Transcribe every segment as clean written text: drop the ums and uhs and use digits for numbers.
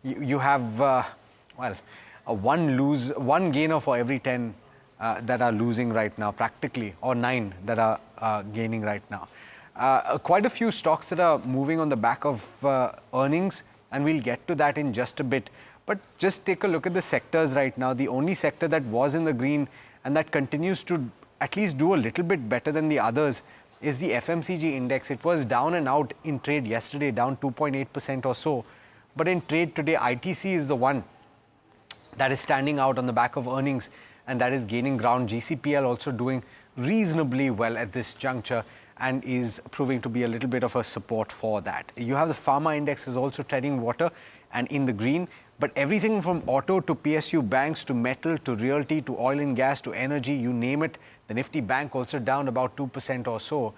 you have, well, one gainer for every 10 that are losing right now, practically, or 9 that are gaining right now. Quite a few stocks that are moving on the back of earnings, and we'll get to that in just a bit. But just take a look at the sectors right now. The only sector that was in the green and that continues to at least do a little bit better than the others is the FMCG index. It was down and out in trade yesterday, down 2.8% or so. But in trade today, ITC is the one that is standing out on the back of earnings, and that is gaining ground. GCPL also doing reasonably well at this juncture and is proving to be a little bit of a support for that. You have the pharma index is also treading water and in the green, but everything from auto to PSU banks to metal to realty to oil and gas to energy, you name it. The Nifty Bank also down about 2% or so.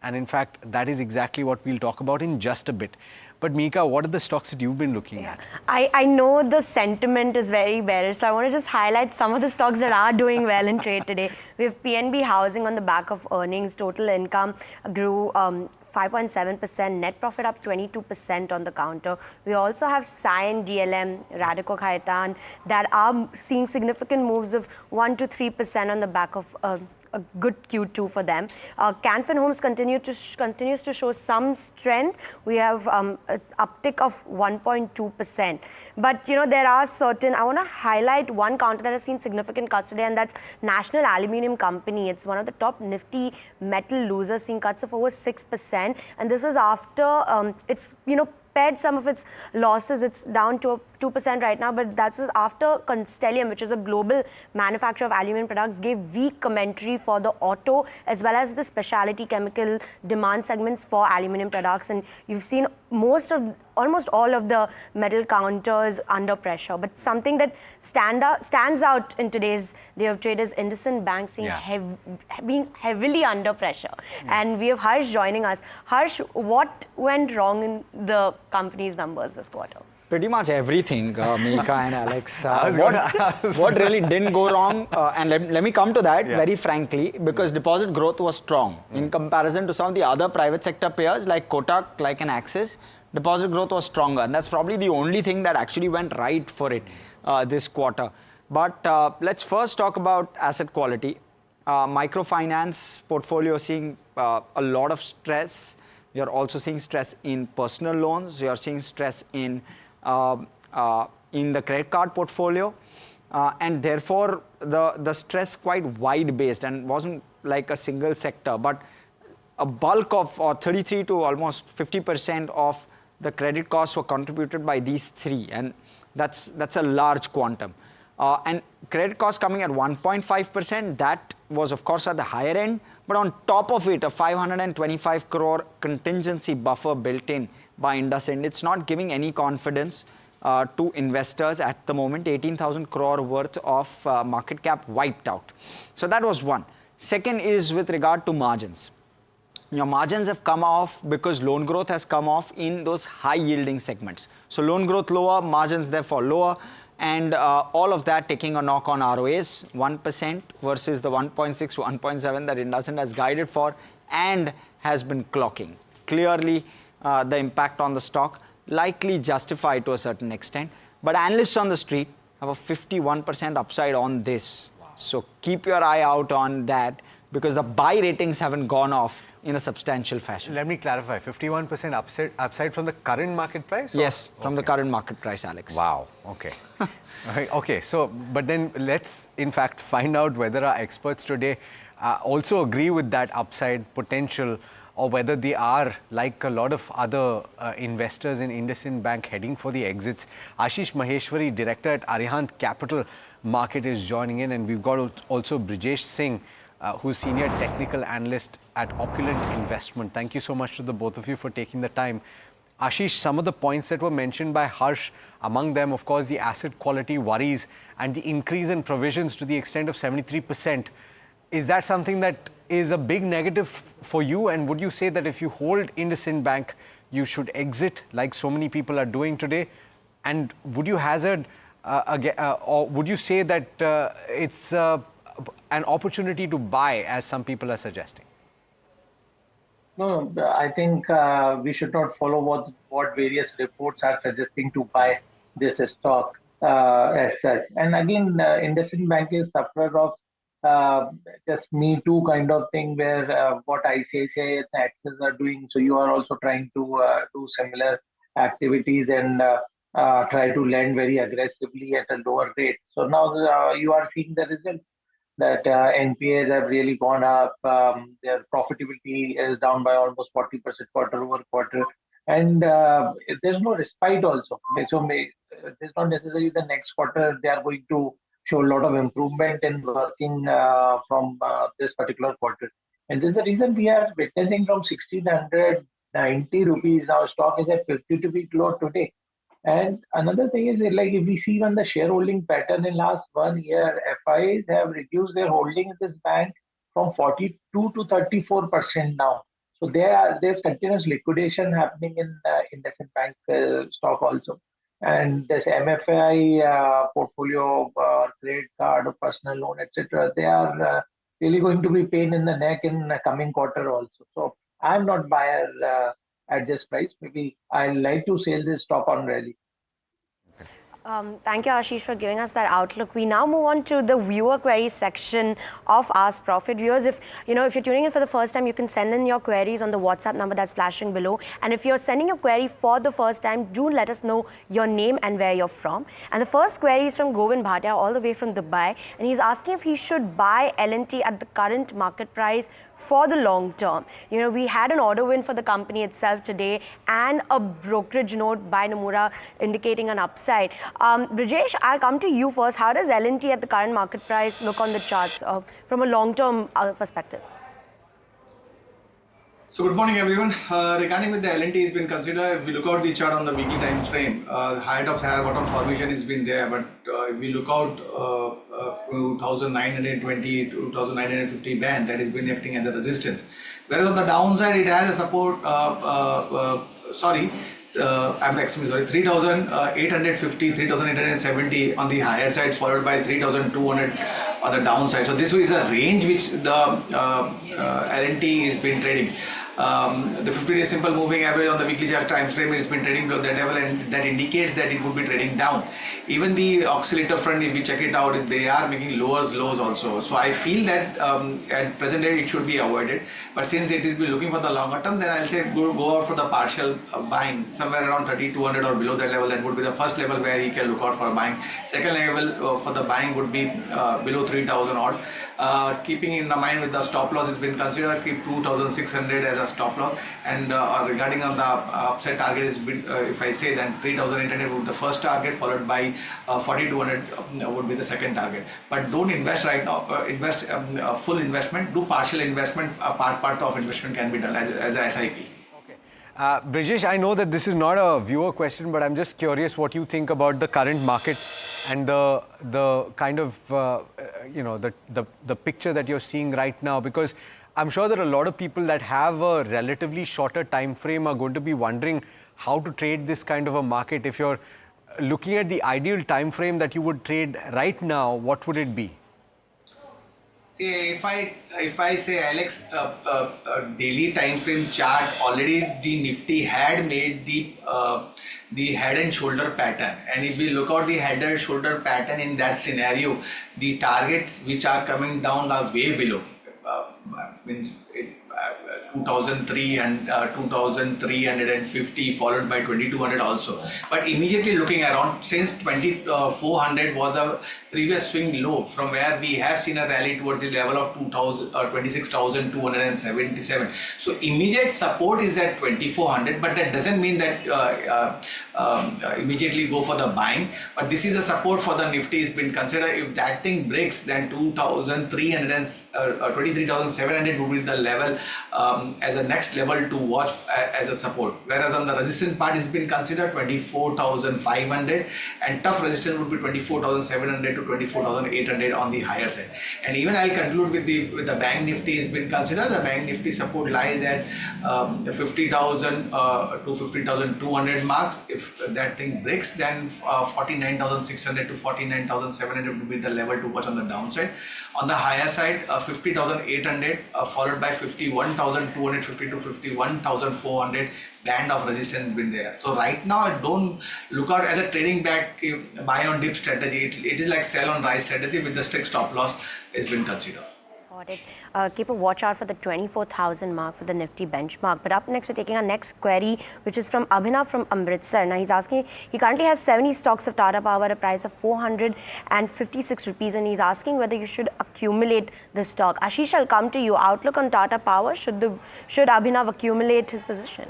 And in fact, that is exactly what we'll talk about in just a bit. But Mika, what are the stocks that you've been looking at? I know the sentiment is very bearish, so I want to just highlight some of the stocks that are doing well in trade today. We have PNB Housing on the back of earnings. Total income grew 5.7%, net profit up 22% on the counter. We also have Cyan, DLM, Radico Khaitan that are seeing significant moves of 1 to 3% on the back of a good Q2 for them. Canfin Homes continues to show some strength. We have an uptick of 1.2%. But there are certain, I want to highlight one counter that has seen significant cuts today, and that's National Aluminium Company. It's one of the top Nifty metal losers, seeing cuts of over 6%. And this was after it's pared some of its losses. It's down to 2% right now, but that was after Constellium, which is a global manufacturer of aluminium products, gave weak commentary for the auto as well as the specialty chemical demand segments for aluminium products. And you've seen almost all of the metal counters under pressure. But something that stands out in today's day of trade is IndusInd Bank being heavily under pressure. And we have Harsh joining us. Harsh, what went wrong in the company's numbers this quarter? Pretty much everything, Mika and Alex. What really didn't go wrong, and let me come to that very frankly, because deposit growth was strong. In comparison to some of the other private sector players like Kotak, like an Axis, deposit growth was stronger. And that's probably the only thing that actually went right for it this quarter. But let's first talk about asset quality. Microfinance portfolio seeing a lot of stress. You're also seeing stress in personal loans. You're seeing stress in the credit card portfolio, and therefore the stress quite wide based and wasn't like a single sector, but a bulk of, or 33 to almost 50% of the credit costs were contributed by these three, and that's a large quantum. And credit costs coming at 1.5%, that was of course at the higher end, but on top of it, a 525 crore contingency buffer built in by IndusInd. It's not giving any confidence to investors at the moment. 18,000 crore worth of market cap wiped out. So that was one. Second is with regard to margins. Your margins have come off because loan growth has come off in those high yielding segments. So loan growth lower, margins therefore lower, and all of that taking a knock on ROAs, 1% versus the 1.6, 1.7 that IndusInd has guided for and has been clocking. Clearly, the impact on the stock likely justified to a certain extent, but analysts on the street have a 51% upside on this. Wow. So keep your eye out on that, because the buy ratings haven't gone off in a substantial fashion. Let me clarify, 51% upside from the current market price? Yes, from the current market price, Alex. Wow, okay. Okay, so, but then let's in fact find out whether our experts today also agree with that upside potential, or whether they are, like a lot of other investors in IndusInd Bank, heading for the exits. Ashish Maheshwari, director at Arihant Capital Market, is joining in, and we've got also Brijesh Singh, who's senior technical analyst at Opulent Investment. Thank you so much to the both of you for taking the time. Ashish, some of the points that were mentioned by Harsh, among them, of course, the asset quality worries and the increase in provisions to the extent of 73%. Is that something that is a big negative for you? And would you say that if you hold IndusInd Bank, you should exit like so many people are doing today? And would you hazard, or would you say that it's an opportunity to buy, as some people are suggesting? No, I think we should not follow what various reports are suggesting to buy. this stock as such. And again, IndusInd Bank is sufferer of just me too kind of thing, where what ICICI and Axis are doing, so you are also trying to do similar activities and try to lend very aggressively at a lower rate. So now you are seeing the results that NPAs have really gone up. Their profitability is down by almost 40% quarter over quarter. And there's no respite also. It's not necessarily the next quarter they are going to show a lot of improvement in working from this particular quarter. And this is the reason we are witnessing from 1690 rupees. Now stock is at 50 to be closed today. And another thing is, like, if we see on the shareholding pattern in last 1 year, FIs have reduced their holding in this bank from 42 to 34% now. So there's continuous liquidation happening in IndusInd Bank stock also. And this MFI portfolio, credit card, or personal loan, etc., they are really going to be pain in the neck in the coming quarter also. So I'm not buyer at this price. Maybe I like to sell this stock on rally. Thank you, Ashish, for giving us that outlook. We now move on to the viewer query section of Ask Profit. Viewers, if you're tuning in for the first time, you can send in your queries on the WhatsApp number that's flashing below. And if you're sending your query for the first time, do let us know your name and where you're from. And the first query is from Govind Bhatia, all the way from Dubai, and he's asking if he should buy L&T at the current market price for the long term. We had an order win for the company itself today and a brokerage note by Nomura indicating an upside. Brijesh, I'll come to you first. How does L&T at the current market price look on the charts from a long-term perspective? So good morning, everyone. Regarding with the L&T has been considered, if we look out the chart on the weekly time frame, the high tops, higher bottom formation has been there. But if we look out 2,920 to 2,950 band, that has been acting as a resistance. Whereas on the downside, it has a support, 3,850, 3,870 on the higher side, followed by 3,200 on the downside. So this is a range which the L&T has been trading. The 50-day simple moving average on the weekly chart time frame has been trading below that level, and that indicates that it would be trading down. Even the oscillator front, if we check it out, they are making lows also. So I feel that at present day it should be avoided. But since it is be looking for the longer term, then I'll say go out for the partial buying somewhere around 3,200 or below that level. That would be the first level where you can look out for buying. Second level for the buying would be below 3,000 odd. Keeping in the mind with the stop loss has been considered, keep 2,600 as a stop loss, and regarding on the upside target is been, if I say then 3,800 would be the first target, followed by 4,200 would be the second target. But don't invest right now. Invest full investment. Do partial investment. Part of investment can be done as a SIP. Brijesh, I know that this is not a viewer question, but I'm just curious what you think about the current market and the kind of the picture that you're seeing right now, because I'm sure that a lot of people that have a relatively shorter time frame are going to be wondering how to trade this kind of a market. If you're looking at the ideal time frame that you would trade right now, what would it be? See, if I say, Alex, daily time frame chart, already the Nifty had made the head and shoulder pattern, and if we look at the head and shoulder pattern in that scenario, the targets which are coming down are way below. Means 2,350 followed by 2,200 also. But immediately looking around, since 2,400 was a previous swing low from where we have seen a rally towards the level of 26,277. So immediate support is at 2,400, but that doesn't mean that immediately go for the buying. But this is the support for the Nifty has been considered. If that thing breaks, then 23,700 would be the level as a next level to watch as a support. Whereas on the resistance part has been considered 24,500, and tough resistance would be 24,700 to 24,800 on the higher side. And even I'll conclude with the Bank Nifty has been considered. The Bank Nifty support lies at 50,000 to 50,200 marks. If that thing breaks, then 49,600 to 49,700 would be the level to watch on the downside. On the higher side, 50,800 followed by 51,000 1250 to 51,400 band of resistance has been there. So right now, I don't look out as a trading back buy on dip strategy. It is like sell on rise strategy with the strict stop loss has been considered. Got it. Keep a watch out for the 24,000 mark for the Nifty benchmark. But up next, we're taking our next query, which is from Abhinav from Amritsar. Now, he's asking, he currently has 70 stocks of Tata Power at a price of 456 rupees, and he's asking whether you should accumulate the stock. Ashish, I'll come to you. Outlook on Tata Power, should Abhinav accumulate his position?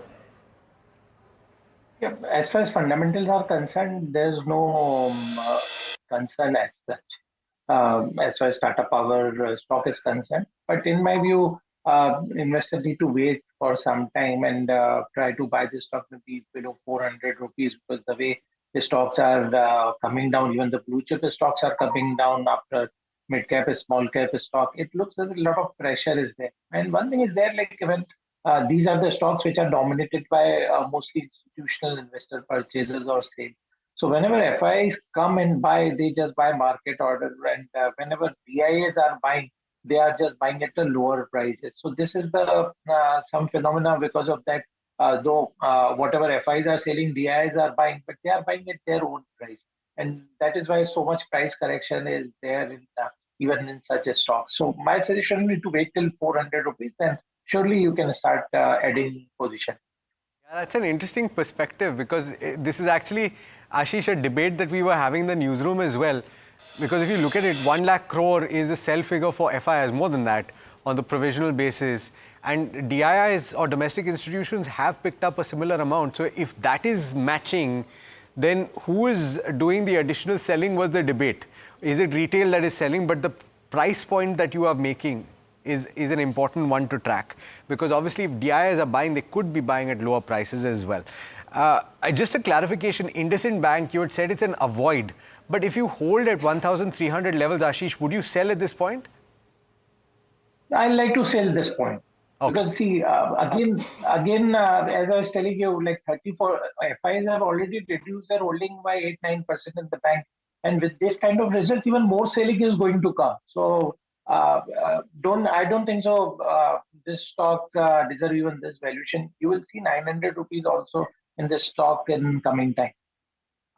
Yeah, as far as fundamentals are concerned, there's no concern as such. As far as Tata Power stock is concerned. But in my view, investors need to wait for some time and try to buy this stock maybe below 400 rupees, because the way the stocks are coming down, even the blue chip stocks are coming down after mid cap, small cap stock. It looks as a lot of pressure is there. And one thing is there, like when these are the stocks which are dominated by mostly institutional investor purchases or sales. So whenever FIs come and buy, they just buy market order, and whenever DIAs are buying, they are just buying at the lower prices. So this is the some phenomena because of that. Though whatever FIs are selling, DIAs are buying, but they are buying at their own price, and that is why so much price correction is there in even in such a stock. So my suggestion is to wait till 400 rupees, then surely you can start adding position. Yeah, that's an interesting perspective, because this is actually, Ashish, a debate that we were having in the newsroom as well. Because if you look at it, 1 lakh crore is the sell figure for FIs, more than that, on the provisional basis. And DIIs or domestic institutions have picked up a similar amount. So if that is matching, then who is doing the additional selling was the debate. Is it retail that is selling? But the price point that you are making is an important one to track, because obviously if DIIs are buying, they could be buying at lower prices as well. Just a clarification, IndusInd Bank, you had said it's an avoid, but if you hold at 1,300 levels, Ashish, would you sell at this point? I like to sell this point. Okay. Because see, again, as I was telling you, like 34 FIs have already reduced their holding by 8-9% in the bank, and with this kind of results, even more selling is going to come. So I don't think so. This stock deserves even this valuation. You will see 900 rupees also in this stock in coming time.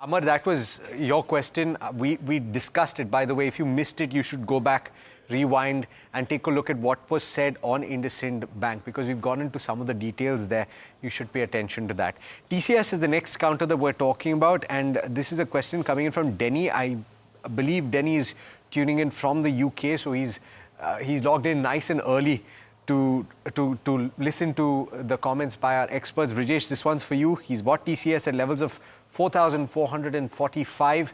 Amar, that was your question. We discussed it. By the way, if you missed it, you should go back, rewind, and take a look at what was said on IndusInd Bank, because we've gone into some of the details there. You should pay attention to that. TCS is the next counter that we're talking about, and this is a question coming in from Denny. I believe Denny is tuning in from the UK, so he's logged in nice and early to listen to the comments by our experts. Brijesh, this one's for you. He's bought TCS at levels of 4,445,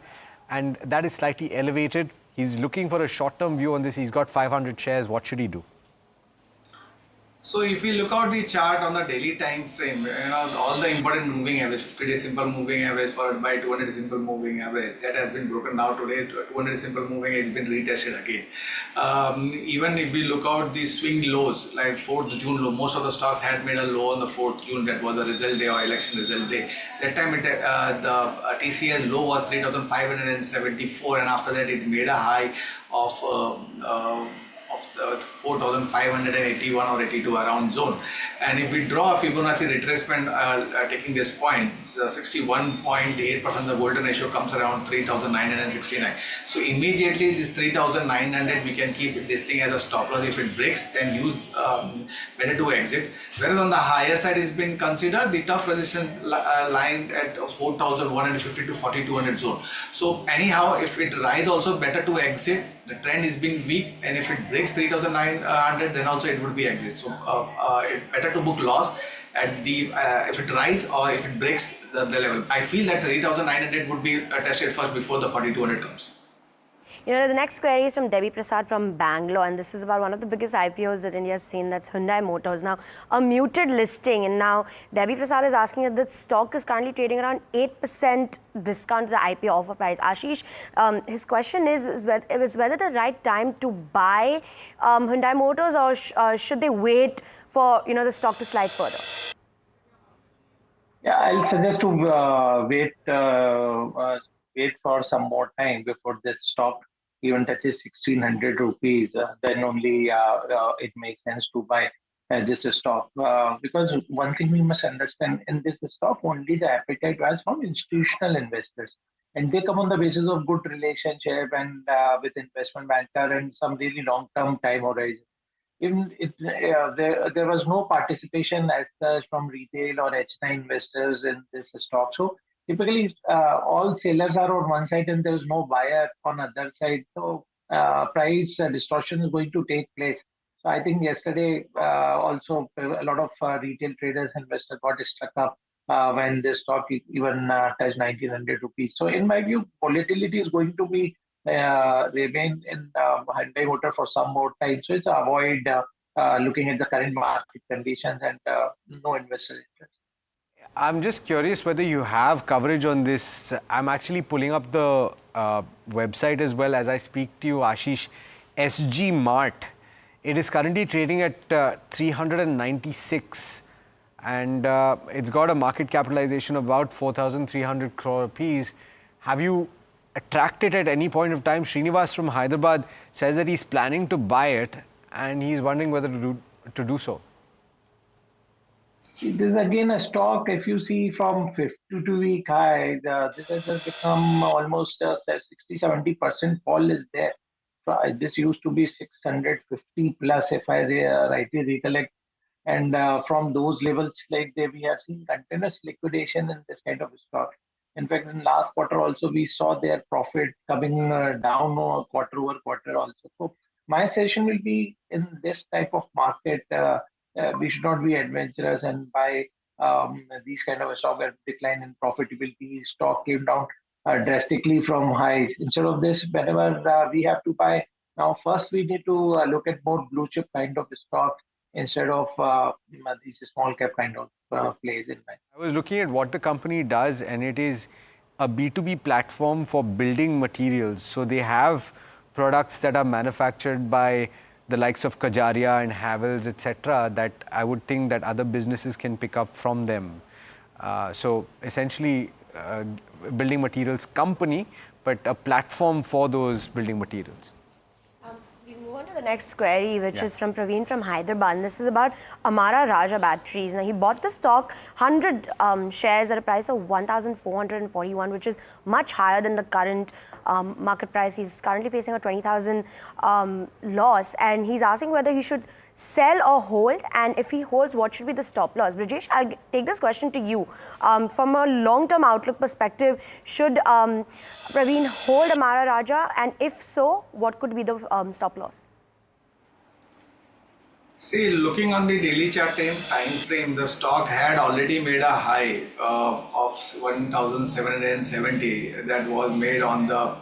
and that is slightly elevated. He's looking for a short-term view on this. He's got 500 shares. What should he do? So if we look at the chart on the daily time frame, all the important moving average, 50-day simple moving average followed by 200 simple moving average, that has been broken down today. 200 simple moving average has been retested again. Even if we look out the swing lows, like 4th June low, most of the stocks had made a low on the 4th June. That was a result day or election result day. That time the TCS low was 3,574, and after that it made a high of 4,581 or 82 around zone. And if we draw a Fibonacci retracement taking this point, 61.8% the golden ratio comes around 3,969. So immediately this 3,900 we can keep this thing as a stop loss. If it breaks, then use better to exit. Whereas on the higher side has been considered the tough resistance line at 4,150 to 4,200 zone. So anyhow, if it rise also better to exit. The trend is being weak, and if it breaks 3,900, then also it would be exit. So it better to book loss at the if it rise or if it breaks the level. I feel that 3,900 would be tested first before the 4,200 comes. You know, the next query is from Debbie Prasad from Bangalore, and this is about one of the biggest IPOs that India has seen, that's Hyundai Motors. Now, a muted listing, and now Debbie Prasad is asking that the stock is currently trading around 8% discount to the IPO offer price. Ashish, his question is whether the right time to buy Hyundai Motors, or should they wait for the stock to slide further? Yeah, I'll suggest to wait for some more time before this stock even touches 1,600 rupees. Then only it makes sense to buy. this stock. Because one thing we must understand, in this stock, only the appetite was from institutional investors. And they come on the basis of good relationship and with investment banker and some really long-term time horizon. Even there was no participation as such from retail or H9 investors in this stock. So typically, all sellers are on one side and there is no buyer on other side. So price distortion is going to take place. So I think yesterday also a lot of retail traders investors got struck up when this stock even touched 1900 rupees. So in my view, volatility is going to be remain in Hyundai Motor for some more time. So it's avoid looking at the current market conditions and no investor interest. I'm just curious whether you have coverage on this. I'm actually pulling up the website as well as I speak to you, Ashish. SG Mart. It is currently trading at 396 and it's got a market capitalization of about 4,300 crore rupees. Have you tracked it at any point of time? Srinivas from Hyderabad says that he's planning to buy it and he's wondering whether to do so. It is again a stock. If you see from 52-week high, this has just become almost 60-70% fall is there. So this used to be 650 plus, if I rightly recollect. And from those levels, like we have seen continuous liquidation in this kind of stock. In fact, in last quarter also, we saw their profit coming down quarter over quarter also. So my suggestion will be in this type of market, we should not be adventurous and buy these kind of stock at decline in profitability. Stock came down drastically from highs. Instead of this, whenever we have to buy, now first we need to look at more blue chip kind of stock instead of these small cap kind of plays in mind. I was looking at what the company does and it is a B2B platform for building materials. So they have products that are manufactured by the likes of Kajaria and Havells, etc., that I would think that other businesses can pick up from them. So essentially, building materials company, but a platform for those building materials. We move on to the next query, which is from Praveen from Hyderabad. And this is about Amara Raja Batteries. Now, he bought the stock 100 shares at a price of 1,441, which is much higher than the current market price. He's currently facing a 20,000 loss, and he's asking whether he should sell or hold, and if he holds, what should be the stop loss? Brijesh, I'll take this question to you. From a long-term outlook perspective, should Praveen hold Amara Raja, and if so, what could be the stop loss? See, looking on the daily chart time frame, the stock had already made a high of 1,770 that was made on the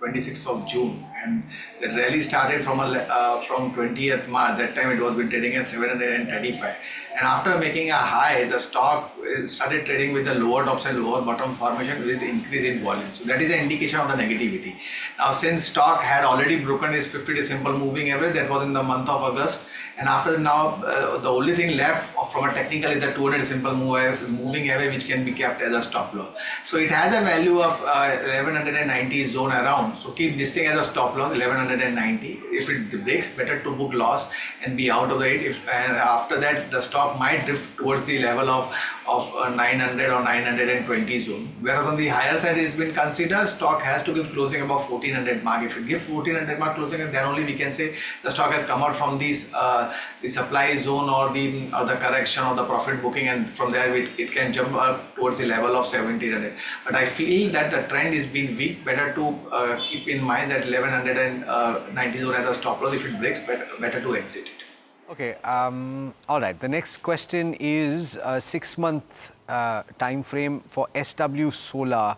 26th of June, and the rally started from 20th March. That time it was been trading at 735, and after making a high, the stock started trading with the lower tops and lower bottom formation with increase in volume. So that is an indication of the negativity. Now, since stock had already broken its 50-day simple moving average, that was in the month of August, and after now the only thing left from a technical is the 200 simple moving average, which can be kept as a stop loss. So it has a value of 1190 zone around. So keep this thing as a stop loss, 1190. If it breaks, better to book loss and be out of it. And after that, the stock might drift towards the level of 900 or 920 zone. Whereas on the higher side, it's been considered stock has to give closing above 1400 mark. If it gives 1400 mark closing, then only we can say the stock has come out from these the supply zone or the correction or the profit booking, and from there it can jump up towards the level of 1700. But I feel that the trend is being weak. Better to keep in mind that 1190 zone as a stop loss. If it breaks, better to exit it. Okay, all right. The next question is a 6-month time frame for SW Solar.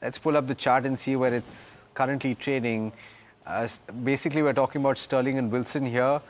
Let's pull up the chart and see where it's currently trading. Basically, we're talking about Sterling and Wilson here.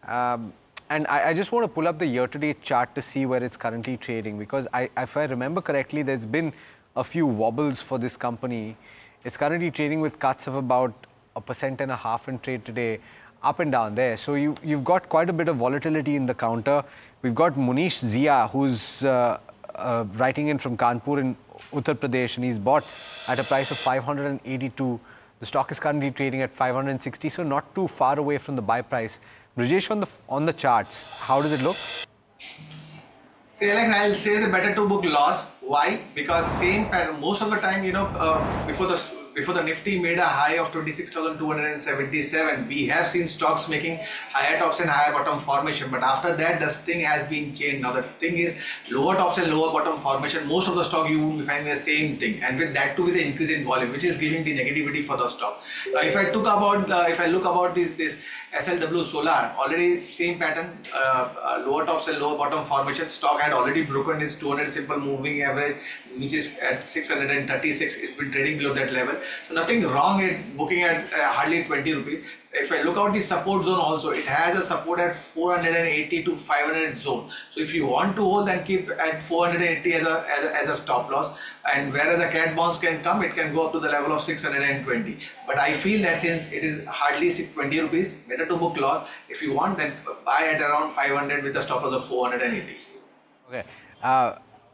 And I just want to pull up the year-to-date chart to see where it's currently trading, because if I remember correctly, there's been a few wobbles for this company. It's currently trading with cuts of about 1.5% in trade today, up and down there. So you've got quite a bit of volatility in the counter. We've got Munish Zia, who's writing in from Kanpur in Uttar Pradesh, and he's bought at a price of 582. The stock is currently trading at 560, so not too far away from the buy price. Brijesh, on the charts, how does it look? See, Alex, I'll say the better to book loss. Why? Because same pattern. Most of the time, before the Nifty made a high of 26,277, we have seen stocks making higher tops and higher bottom formation. But after that, the thing has been changed. Now the thing is lower tops and lower bottom formation. Most of the stock you will be finding the same thing, and with that too, with the increase in volume, which is giving the negativity for the stock. If I look about this SLW Solar, already same pattern, lower tops and lower bottom formation. Stock had already broken its 200 simple moving average, which is at 636. It's been trading below that level. So nothing wrong in booking at hardly 20 rupees. If I look out the support zone also, it has a support at 480 to 500 zone. So if you want to hold, then keep at 480 as a stop loss. And whereas a cat bounce can come, it can go up to the level of 620. But I feel that since it is hardly 20 rupees, better to book loss. If you want, then buy at around 500 with a stop loss of 480.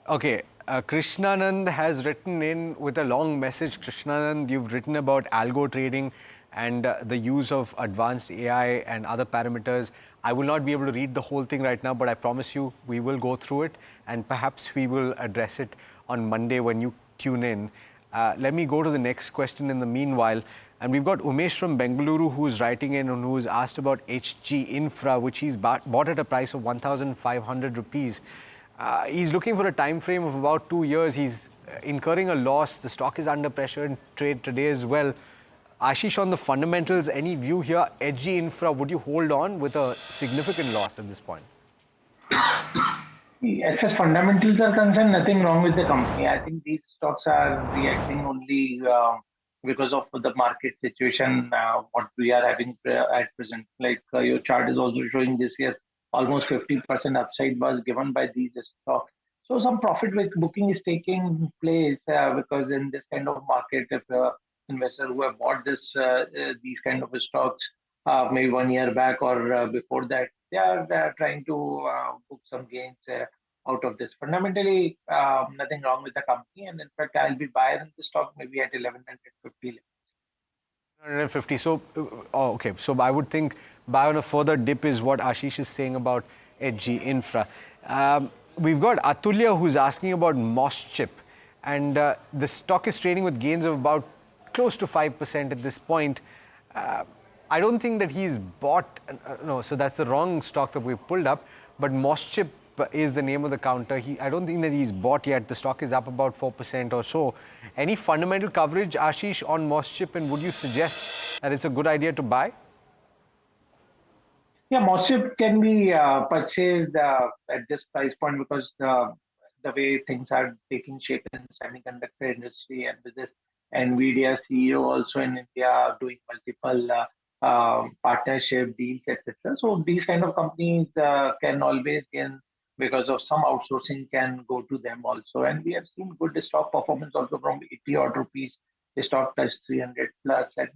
Okay. Krishnanand has written in with a long message. Krishnanand, you've written about algo trading and the use of advanced AI and other parameters. I will not be able to read the whole thing right now, but I promise you we will go through it and perhaps we will address it on Monday when you tune in. Let me go to the next question in the meanwhile. And we've got Umesh from Bengaluru who's writing in and who's asked about HG Infra, which he's bought at a price of 1,500 rupees. He's looking for a time frame of about 2 years. He's incurring a loss. The stock is under pressure in trade today as well. Ashish, on the fundamentals, any view here? HG Infra, would you hold on with a significant loss at this point? As far as fundamentals are concerned, nothing wrong with the company. I think these stocks are reacting only because of the market situation, what we are having at present. Like your chart is also showing this year, almost 50% upside was given by these stocks. So some profit booking is taking place because in this kind of market, if investor who have bought these kind of stocks maybe 1 year back or before that, they are trying to book some gains out of this. Fundamentally, nothing wrong with the company, and in fact, I'll be buyer in the stock maybe at 1150. 150. So, okay. So I would think buy on a further dip is what Ashish is saying about HG Infra. We've got Atulya who's asking about Moschip, and the stock is trading with gains of about close to 5% at this point. I don't think that he's bought, no, so that's the wrong stock that we've pulled up, but Moschip is the name of the counter. I don't think that he's bought yet. The stock is up about 4% or so. Any fundamental coverage, Ashish, on Moschip, and would you suggest that it's a good idea to buy? Yeah, Moschip can be purchased at this price point because the way things are taking shape in the semiconductor industry, and with this NVIDIA CEO also in India doing multiple partnership deals, etc. So these kind of companies can always gain because of some outsourcing can go to them also. And we have seen good stock performance also from 80 odd rupees. The stock touched 300 plus and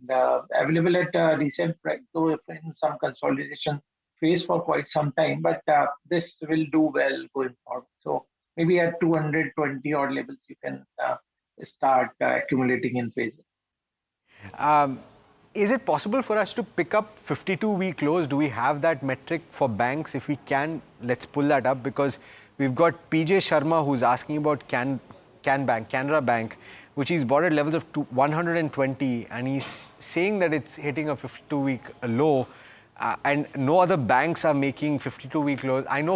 available at recent price. So if in some consolidation phase for quite some time, but this will do well going forward. So maybe at 220 odd levels, you can start accumulating in phases. Is it possible for us to pick up 52-week lows? Do we have that metric for banks? If we can, let's pull that up, because we've got PJ Sharma who's asking about Canara Bank, which he's bought at levels of 120, and he's saying that it's hitting a 52-week low, and no other banks are making 52-week lows. I know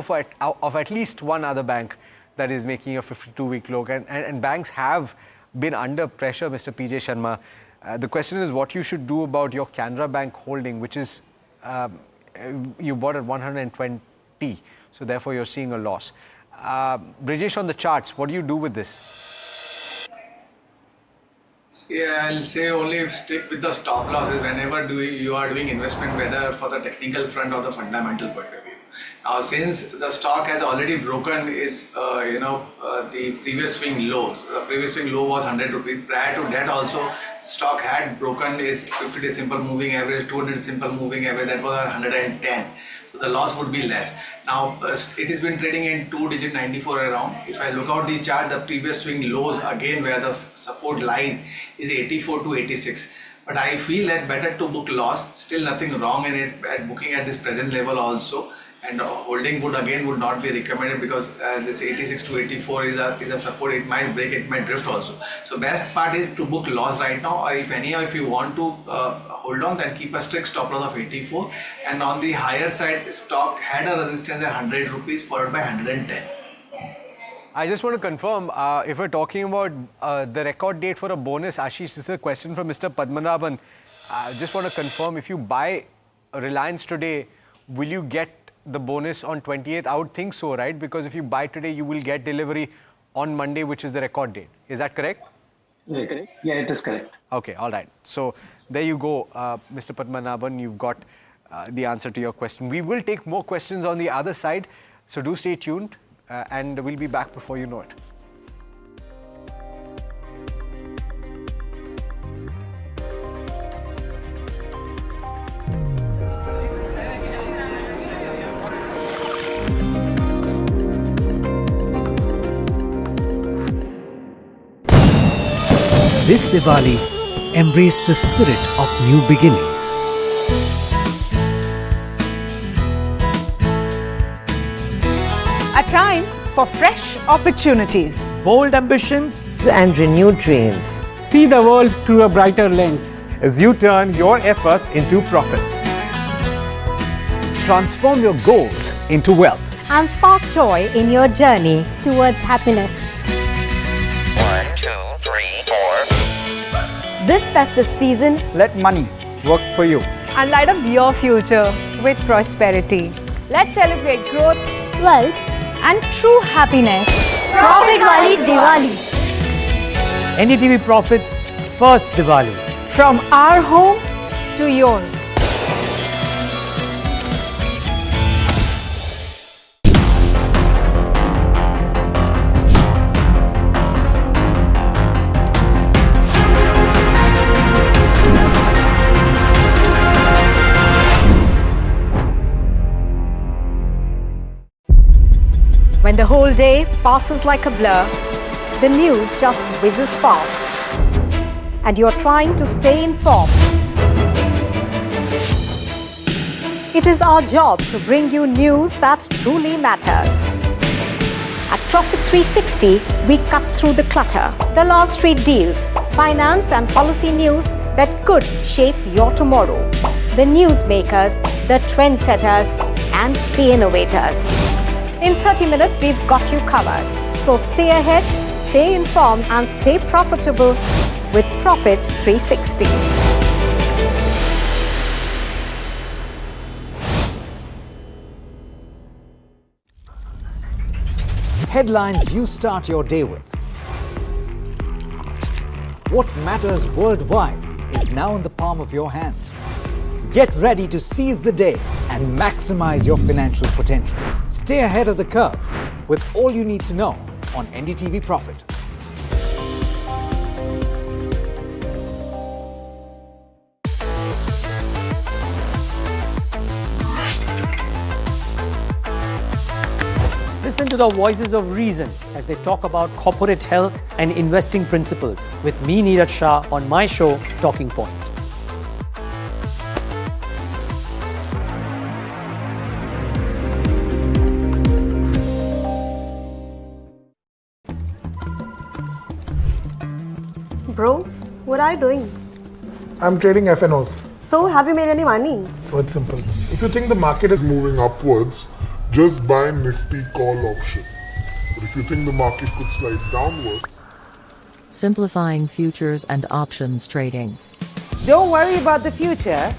of at least one other bank that is making a 52-week low, and banks have been under pressure, Mr. PJ Sharma. The question is what you should do about your Canara Bank holding, which is you bought at 120, so therefore you're seeing a loss. Brijesh, on the charts, what do you do with this? Yeah, I'll say only stick with the stop losses whenever you are doing investment, whether for the technical front or the fundamental point of view. Now, since the stock has already broken the previous swing lows, the previous swing low was 100 rupees. Prior to that also, stock had broken its 50-day simple moving average, 200 simple moving average, that was 110. So the loss would be less. Now, it has been trading in 2-digit 94 around. If I look out the chart, the previous swing lows again where the support lies is 84 to 86. But I feel that better to book loss. Still nothing wrong in it at booking at this present level also. And holding would not be recommended because this 86 to 84 is a support. It might break, it might drift also. So best part is to book loss right now, or if you want to hold on, then keep a strict stop loss of 84. And on the higher side, stock had a resistance at 100 rupees followed by 110. I just want to confirm, if we're talking about the record date for a bonus, Ashish, this is a question from Mr. Padmanabhan. I just want to confirm, if you buy Reliance today, will you get the bonus on 28th? I would think so, right? Because if you buy today, you will get delivery on Monday, which is the record date. Is that correct? Yeah, it is correct. Okay, all right. So there you go, Mr. Padmanabhan. You've got the answer to your question. We will take more questions on the other side. So do stay tuned and we'll be back before you know it. This Diwali, embrace the spirit of new beginnings. A time for fresh opportunities. Bold ambitions and renewed dreams. See the world through a brighter lens. As you turn your efforts into profits. Transform your goals into wealth. And spark joy in your journey towards happiness. 1, 2, 3, 4. This festive season, let money work for you. And light up your future with prosperity. Let's celebrate growth, wealth, and true happiness. Profit Wali Diwali. NDTV Profit's first Diwali. From our home to yours. When the whole day passes like a blur, the news just whizzes past, and you're trying to stay informed. It is our job to bring you news that truly matters. At Profit 360, we cut through the clutter, the Long Street deals, finance and policy news that could shape your tomorrow. The newsmakers, the trendsetters, and the innovators. In 30 minutes, we've got you covered. So stay ahead, stay informed, and stay profitable with Profit 360. Headlines you start your day with. What matters worldwide is now in the palm of your hands. Get ready to seize the day and maximize your financial potential. Stay ahead of the curve with all you need to know on NDTV Profit. Listen to the voices of reason as they talk about corporate health and investing principles with me, Neeraj Shah, on my show, Talking Point. Bro, what are you doing? I'm trading FNOs. So, have you made any money? Oh, it's simple. If you think the market is moving upwards, just buy Nifty call option. But if you think the market could slide downwards, simplifying futures and options trading. Don't worry about the future.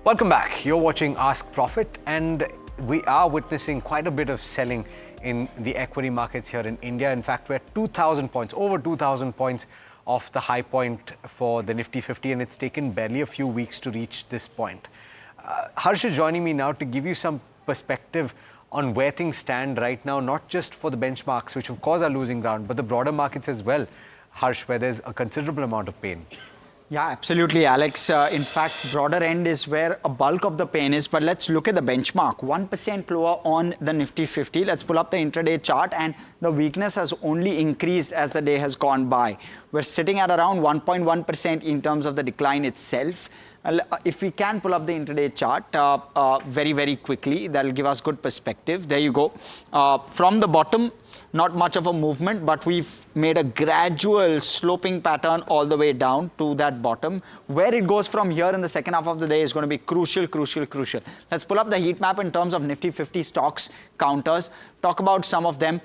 Welcome back. You're watching Ask Profit, and we are witnessing quite a bit of selling in the equity markets here in India. In fact, we're 2,000 points, over 2,000 points off the high point for the Nifty 50, and it's taken barely a few weeks to reach this point. Harsh is joining me now to give you some perspective on where things stand right now, not just for the benchmarks, which of course are losing ground, but the broader markets as well, Harsh, where there's a considerable amount of pain. Yeah, absolutely, Alex. In fact, broader end is where a bulk of the pain is. But let's look at the benchmark. 1% lower on the Nifty 50. Let's pull up the intraday chart, and the weakness has only increased as the day has gone by. We're sitting at around 1.1% in terms of the decline itself. If we can pull up the intraday chart very, very quickly, that'll give us good perspective. There you go. From the bottom, not much of a movement, but we've made a gradual sloping pattern all the way down to that bottom. Where it goes from here in the second half of the day is going to be crucial, crucial, crucial. Let's pull up the heat map in terms of Nifty 50 stocks counters. Talk about some of them.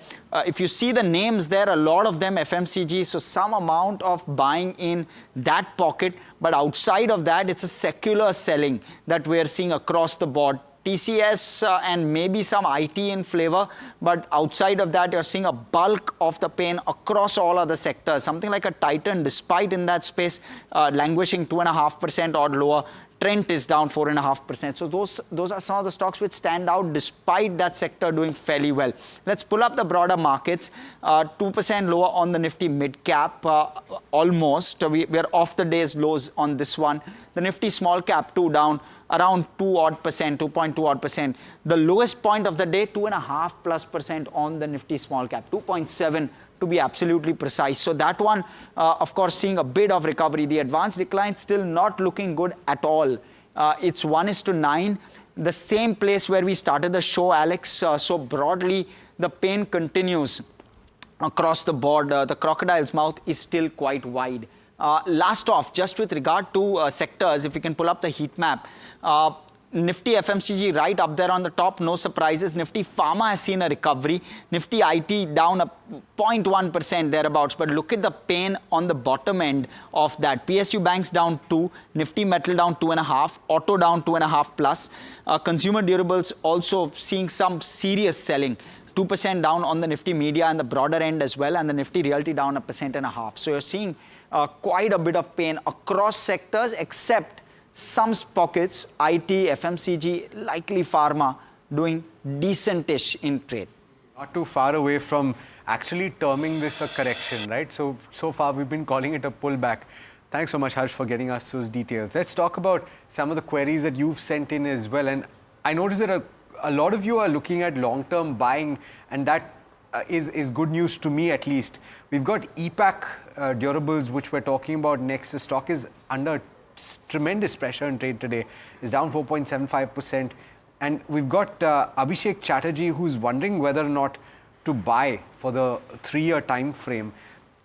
If you see the names there, a lot of them FMCG, so some amount of buying in that pocket. But outside of that, it's a secular selling that we're seeing across the board. TCS and maybe some IT in flavor, but outside of that, you're seeing a bulk of the pain across all other sectors. Something like a Titan, despite in that space languishing 2.5% or lower. Trent is down 4.5%. So those are some of the stocks which stand out despite that sector doing fairly well. Let's pull up the broader markets. 2% lower on the Nifty mid cap, almost. We're off the day's lows on this one. The Nifty small cap too down around 2.2 odd percent. The lowest point of the day, 2.5+% on the Nifty small cap, 2.7 to be absolutely precise. So that one, of course, seeing a bit of recovery. The advanced decline still not looking good at all. It's 1:9, the same place where we started the show, Alex. So broadly, the pain continues across the board. The crocodile's mouth is still quite wide. Last off, just with regard to sectors, if we can pull up the heat map, Nifty FMCG right up there on the top, no surprises. Nifty Pharma has seen a recovery. Nifty IT down a 0.1% thereabouts. But look at the pain on the bottom end of that. PSU Banks down 2, Nifty Metal down 2.5, Auto down 2.5 plus. Consumer durables also seeing some serious selling. 2% down on the Nifty Media and the broader end as well, and the Nifty Realty down 1.5%. So you're seeing quite a bit of pain across sectors, except some pockets, IT, FMCG, likely pharma, doing decentish in trade. Not too far away from actually terming this a correction, right? So far we've been calling it a pullback. Thanks so much, Harsh, for getting us those details. Let's talk about some of the queries that you've sent in as well. And I noticed that a lot of you are looking at long-term buying, and that is good news to me at least. We've got EPACK durables, which we're talking about next. The stock is under tremendous pressure in trade today. It's down 4.75%. And we've got Abhishek Chatterjee, who's wondering whether or not to buy for the 3-year time frame.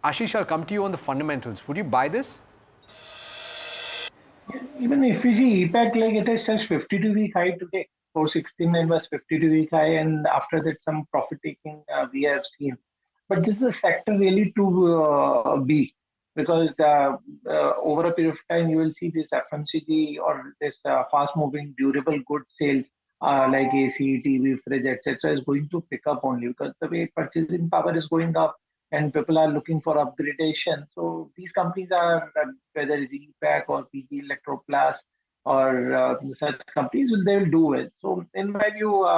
Ashish, I'll come to you on the fundamentals. Would you buy this? Even if we see EPAC, like it has touched 52-week high today. 469 was 52-week high, and after that some profit taking we have seen. But this is a sector really to be, because over a period of time you will see this FMCG or this fast-moving durable goods sales like AC, TV, fridge, etc. is going to pick up only because the way purchasing power is going up and people are looking for upgradation. So these companies are, whether it's EPAC or PG Electroplast or such companies, they will do well. So in my view,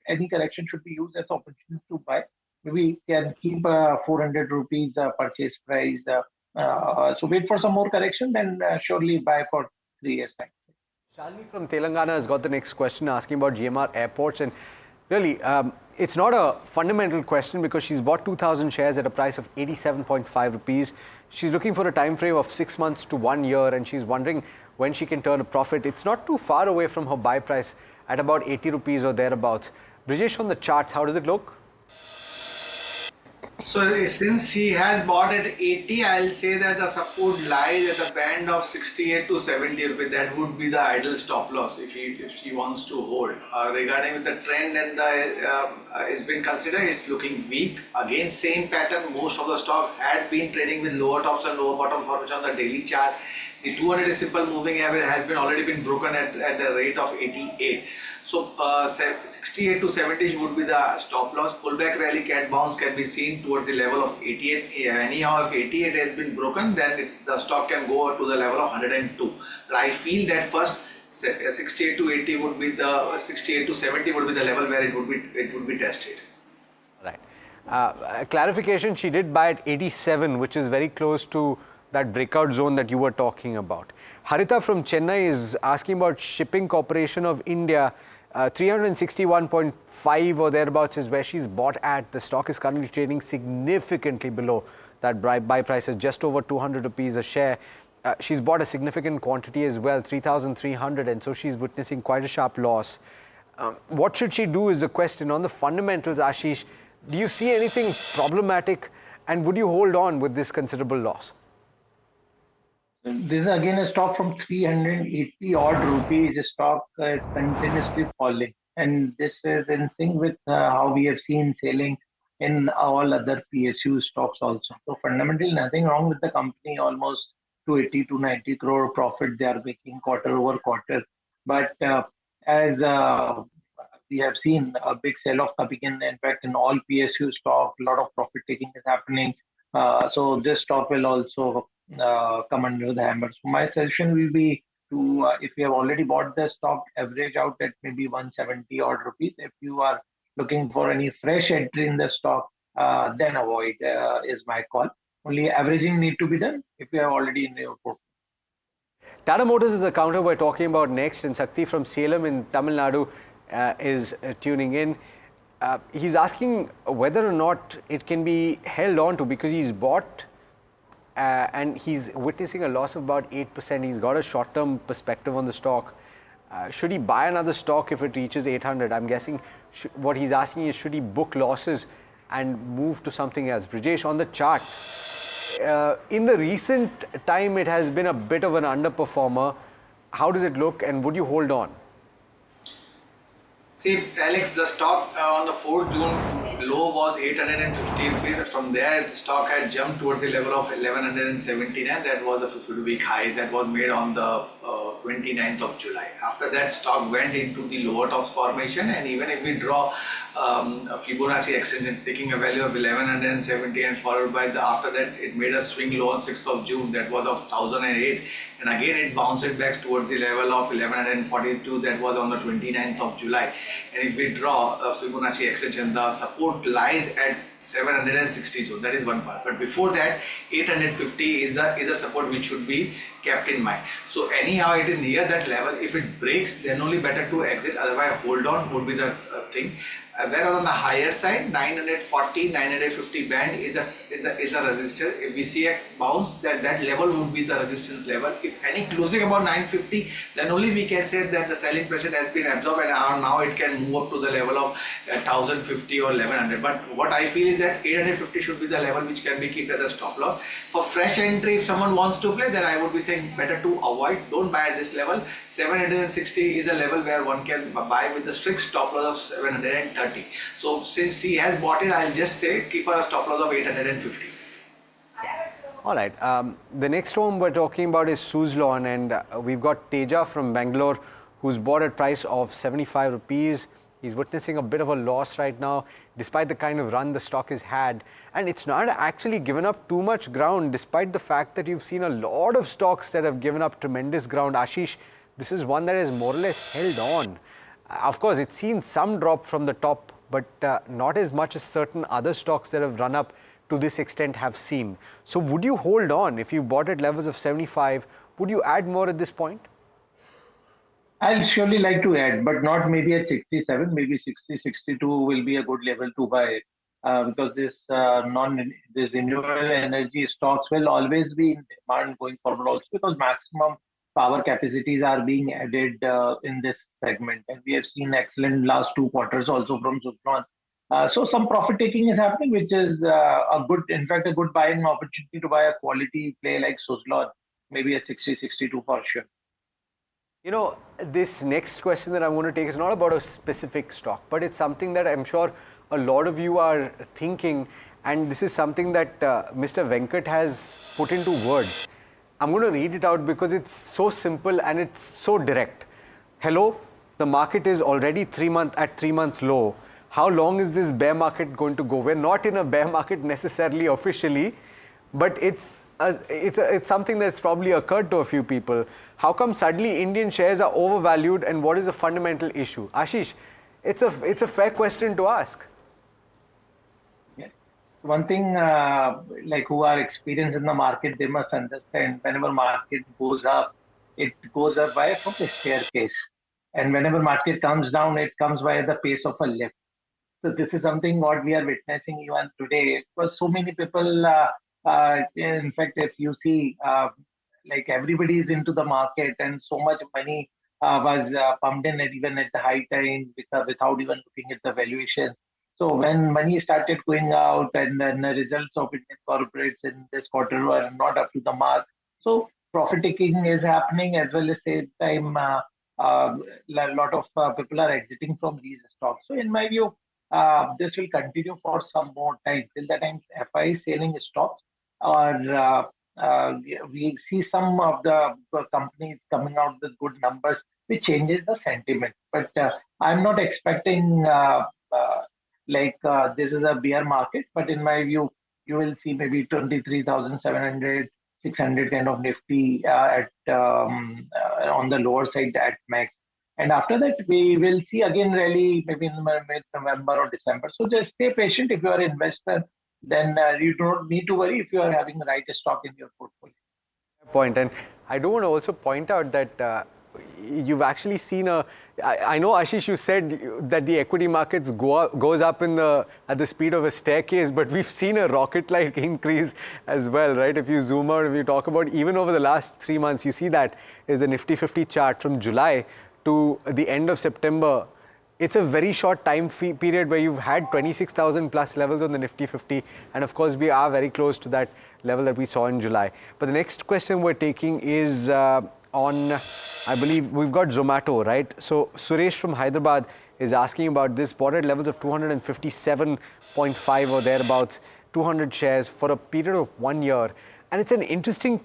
any correction should be used as opportunity to buy. We can keep 400 rupees purchase price. So wait for some more correction, then surely buy for 3 years time. Shalini from Telangana has got the next question asking about GMR Airports, and really it's not a fundamental question because she's bought 2,000 shares at a price of 87.5 rupees. She's looking for a time frame of 6 months to 1 year, and she's wondering when she can turn a profit. It's not too far away from her buy price at about 80 rupees or thereabouts. Brijesh, on the charts, how does it look? So since she has bought at 80, I'll say that the support lies at the band of 68 to 70 rupees. That would be the ideal stop loss if she wants to hold. Regarding with the trend and the it's been considered, it's looking weak. Again, same pattern. Most of the stocks had been trading with lower tops and lower bottom, for which on the daily chart, the 200 simple moving average has been already been broken at the rate of 88. So 68 to 70 would be the stop loss. Pullback rally cat bounce can be seen towards the level of 88. Anyhow, if 88 has been broken, then the stock can go to the level of 102. But I feel that first 68 to 80 would be the 68 to 70 would be the level where it would be tested. Right. Clarification: she did buy at 87, which is very close to that breakout zone that you were talking about. Harita from Chennai is asking about Shipping Corporation of India. 361.5 or thereabouts is where she's bought at. The stock is currently trading significantly below that buy price of just over 200 rupees a share. She's bought a significant quantity as well, 3,300, and so she's witnessing quite a sharp loss. What should she do is the question. On the fundamentals, Ashish, do you see anything problematic, and would you hold on with this considerable loss? This is again a stock from 380 odd rupees. The stock is continuously falling, and this is in sync with how we have seen selling in all other PSU stocks also. So fundamentally, nothing wrong with the company. Almost 280 to 90 crore profit they are making quarter over quarter. But as we have seen a big sell-off coming in fact, in all PSU stock, a lot of profit taking is happening. So this stock will also come under the hammer. So my suggestion will be to, if you have already bought the stock, average out at maybe 170 odd rupees. If you are looking for any fresh entry in the stock, then avoid is my call. Only averaging need to be done if you have already in your portfolio. Tata Motors is the counter we're talking about next, and Sakti from Salem in Tamil Nadu is tuning in. He's asking whether or not it can be held on to, because he's bought and he's witnessing a loss of about 8%. He's got a short-term perspective on the stock. Should he buy another stock if it reaches 800? I'm guessing what he's asking is, should he book losses and move to something else? Brijesh, on the charts, in the recent time, it has been a bit of an underperformer. How does it look, and would you hold on? See, Alex, the stock on the 4th June low was 850 rupees. From there, the stock had jumped towards the level of 1179. That was a 52-week high that was made on the 29th of July. After that, stock went into the lower tops formation, and even if we draw a Fibonacci extension taking a value of 1170 and followed by the, after that it made a swing low on 6th of June that was of 1008, and again it bounced back towards the level of 1142 that was on the 29th of July. And if we draw a Fibonacci extension, the support lies at 760 zone. That is one part. But before that, 850 is a support which should be kept in mind. So anyhow, it is near that level. If it breaks, then only better to exit. Otherwise, hold on would be the thing. Whereas on the higher side, 940, 950 band is a resistance. If we see a bounce, that level would be the resistance level. If any closing about 950, then only we can say that the selling pressure has been absorbed, and now it can move up to the level of 1050 or 1100. But what I feel is that 850 should be the level which can be kept as a stop loss. For fresh entry, if someone wants to play, then I would be saying better to avoid. Don't buy at this level. 760 is a level where one can buy with the strict stop loss of 730. So since he has bought it, I'll just say keep a stop loss of 850. All right. The next one we're talking about is Suzlon, and we've got Teja from Bangalore who's bought at price of 75 rupees. He's witnessing a bit of a loss right now, despite the kind of run the stock has had. And it's not actually given up too much ground, despite the fact that you've seen a lot of stocks that have given up tremendous ground. Ashish, this is one that has more or less held on. Of course, it's seen some drop from the top, but not as much as certain other stocks that have run up to this extent have seen. So would you hold on? If you bought at levels of 75, would you add more at this point? I'll surely like to add, but not maybe at 67, maybe 60, 62 will be a good level to buy, because this renewable energy stocks will always be in demand going forward also, because maximum power capacities are being added in this segment, and we have seen excellent last 2 quarters also from Suzlon. So some profit taking is happening, which is in fact, a good buying opportunity to buy a quality play like Suzlon, maybe at 60, 62 for sure. You know, this next question that I'm going to take is not about a specific stock, but it's something that I'm sure a lot of you are thinking, and this is something that Mr. Venkat has put into words. I'm going to read it out because it's so simple and it's so direct. Hello, the market is already 3-month low. How long is this bear market going to go? We're not in a bear market necessarily officially, but it's something that's probably occurred to a few people. How come suddenly Indian shares are overvalued, and what is the fundamental issue? Ashish, it's a fair question to ask. one thing, like who are experienced in the market, they must understand whenever market goes up, it goes up by from a staircase. And whenever market comes down, it comes by the pace of a lift. So this is something what we are witnessing even today. Because so many people, in fact, if you see, like everybody is into the market and so much money was pumped in it even at the high time without even looking at the valuation. So when money started going out and then the results of Indian corporates in this quarter were not up to the mark. So profit taking is happening as well as same time a lot of people are exiting from these stocks. So in my view, this will continue for some more time till the time FI is selling stocks or we see some of the companies coming out with good numbers, which changes the sentiment. But I'm not expecting this is a bear market, but in my view, you will see maybe 23,700, 600 kind of Nifty on the lower side at max. And after that, we will see again rally maybe in mid-November or December. So just stay patient. If you are an investor, then you don't need to worry if you are having the right stock in your portfolio. Point. And I do want to also point out that you've actually seen I know, Ashish, you said that the equity markets goes up at the speed of a staircase, but we've seen a rocket-like increase as well, right? If you zoom out, if you talk about even over the last 3 months, you see that is the Nifty 50 chart from July to the end of September. It's a very short time period where you've had 26,000 plus levels on the Nifty 50, and of course we are very close to that level that we saw in July. But the next question we're taking is on, I believe we've got Zomato, right? So Suresh from Hyderabad is asking about this, bought at levels of 257.5 or thereabouts, 200 shares for a period of 1 year. And it's an interesting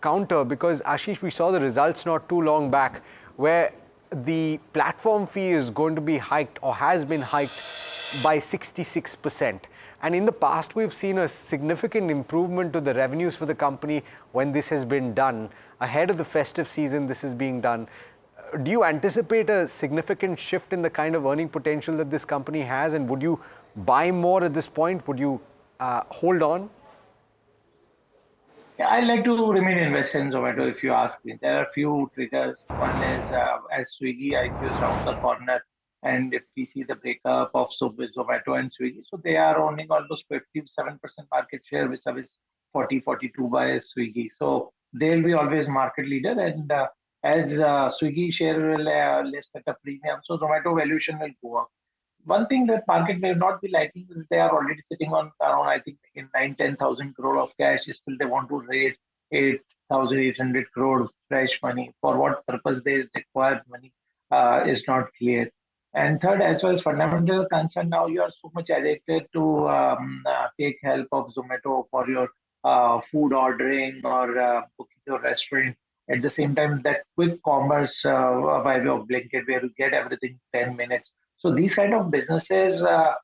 counter because, Ashish, we saw the results not too long back where the platform fee is going to be hiked or has been hiked by 66%. And in the past, we've seen a significant improvement to the revenues for the company when this has been done. Ahead of the festive season, this is being done. Do you anticipate a significant shift in the kind of earning potential that this company has? And would you buy more at this point? Would you hold on? Yeah, I like to remain invested in Zomato if you ask me. There are a few triggers. One is as Swiggy IPO is around the corner, and if we see the breakup of Zomato and Swiggy, so they are owning almost 57% market share, which is 42 by Swiggy. So they'll be always market leader, and as Swiggy share will list at a premium, so Zomato valuation will go up. One thing that market may not be liking is they are already sitting on around, I think, in 9-10,000 crore of cash. Still, they want to raise 8,800 crore fresh money. For what purpose they require money is not clear. And third, as far as fundamental concern, now you are so much addicted to take help of Zomato for your food ordering or booking your restaurant. At the same time, that quick commerce by way of Blinkit, where you get everything 10 minutes. So these kind of businesses are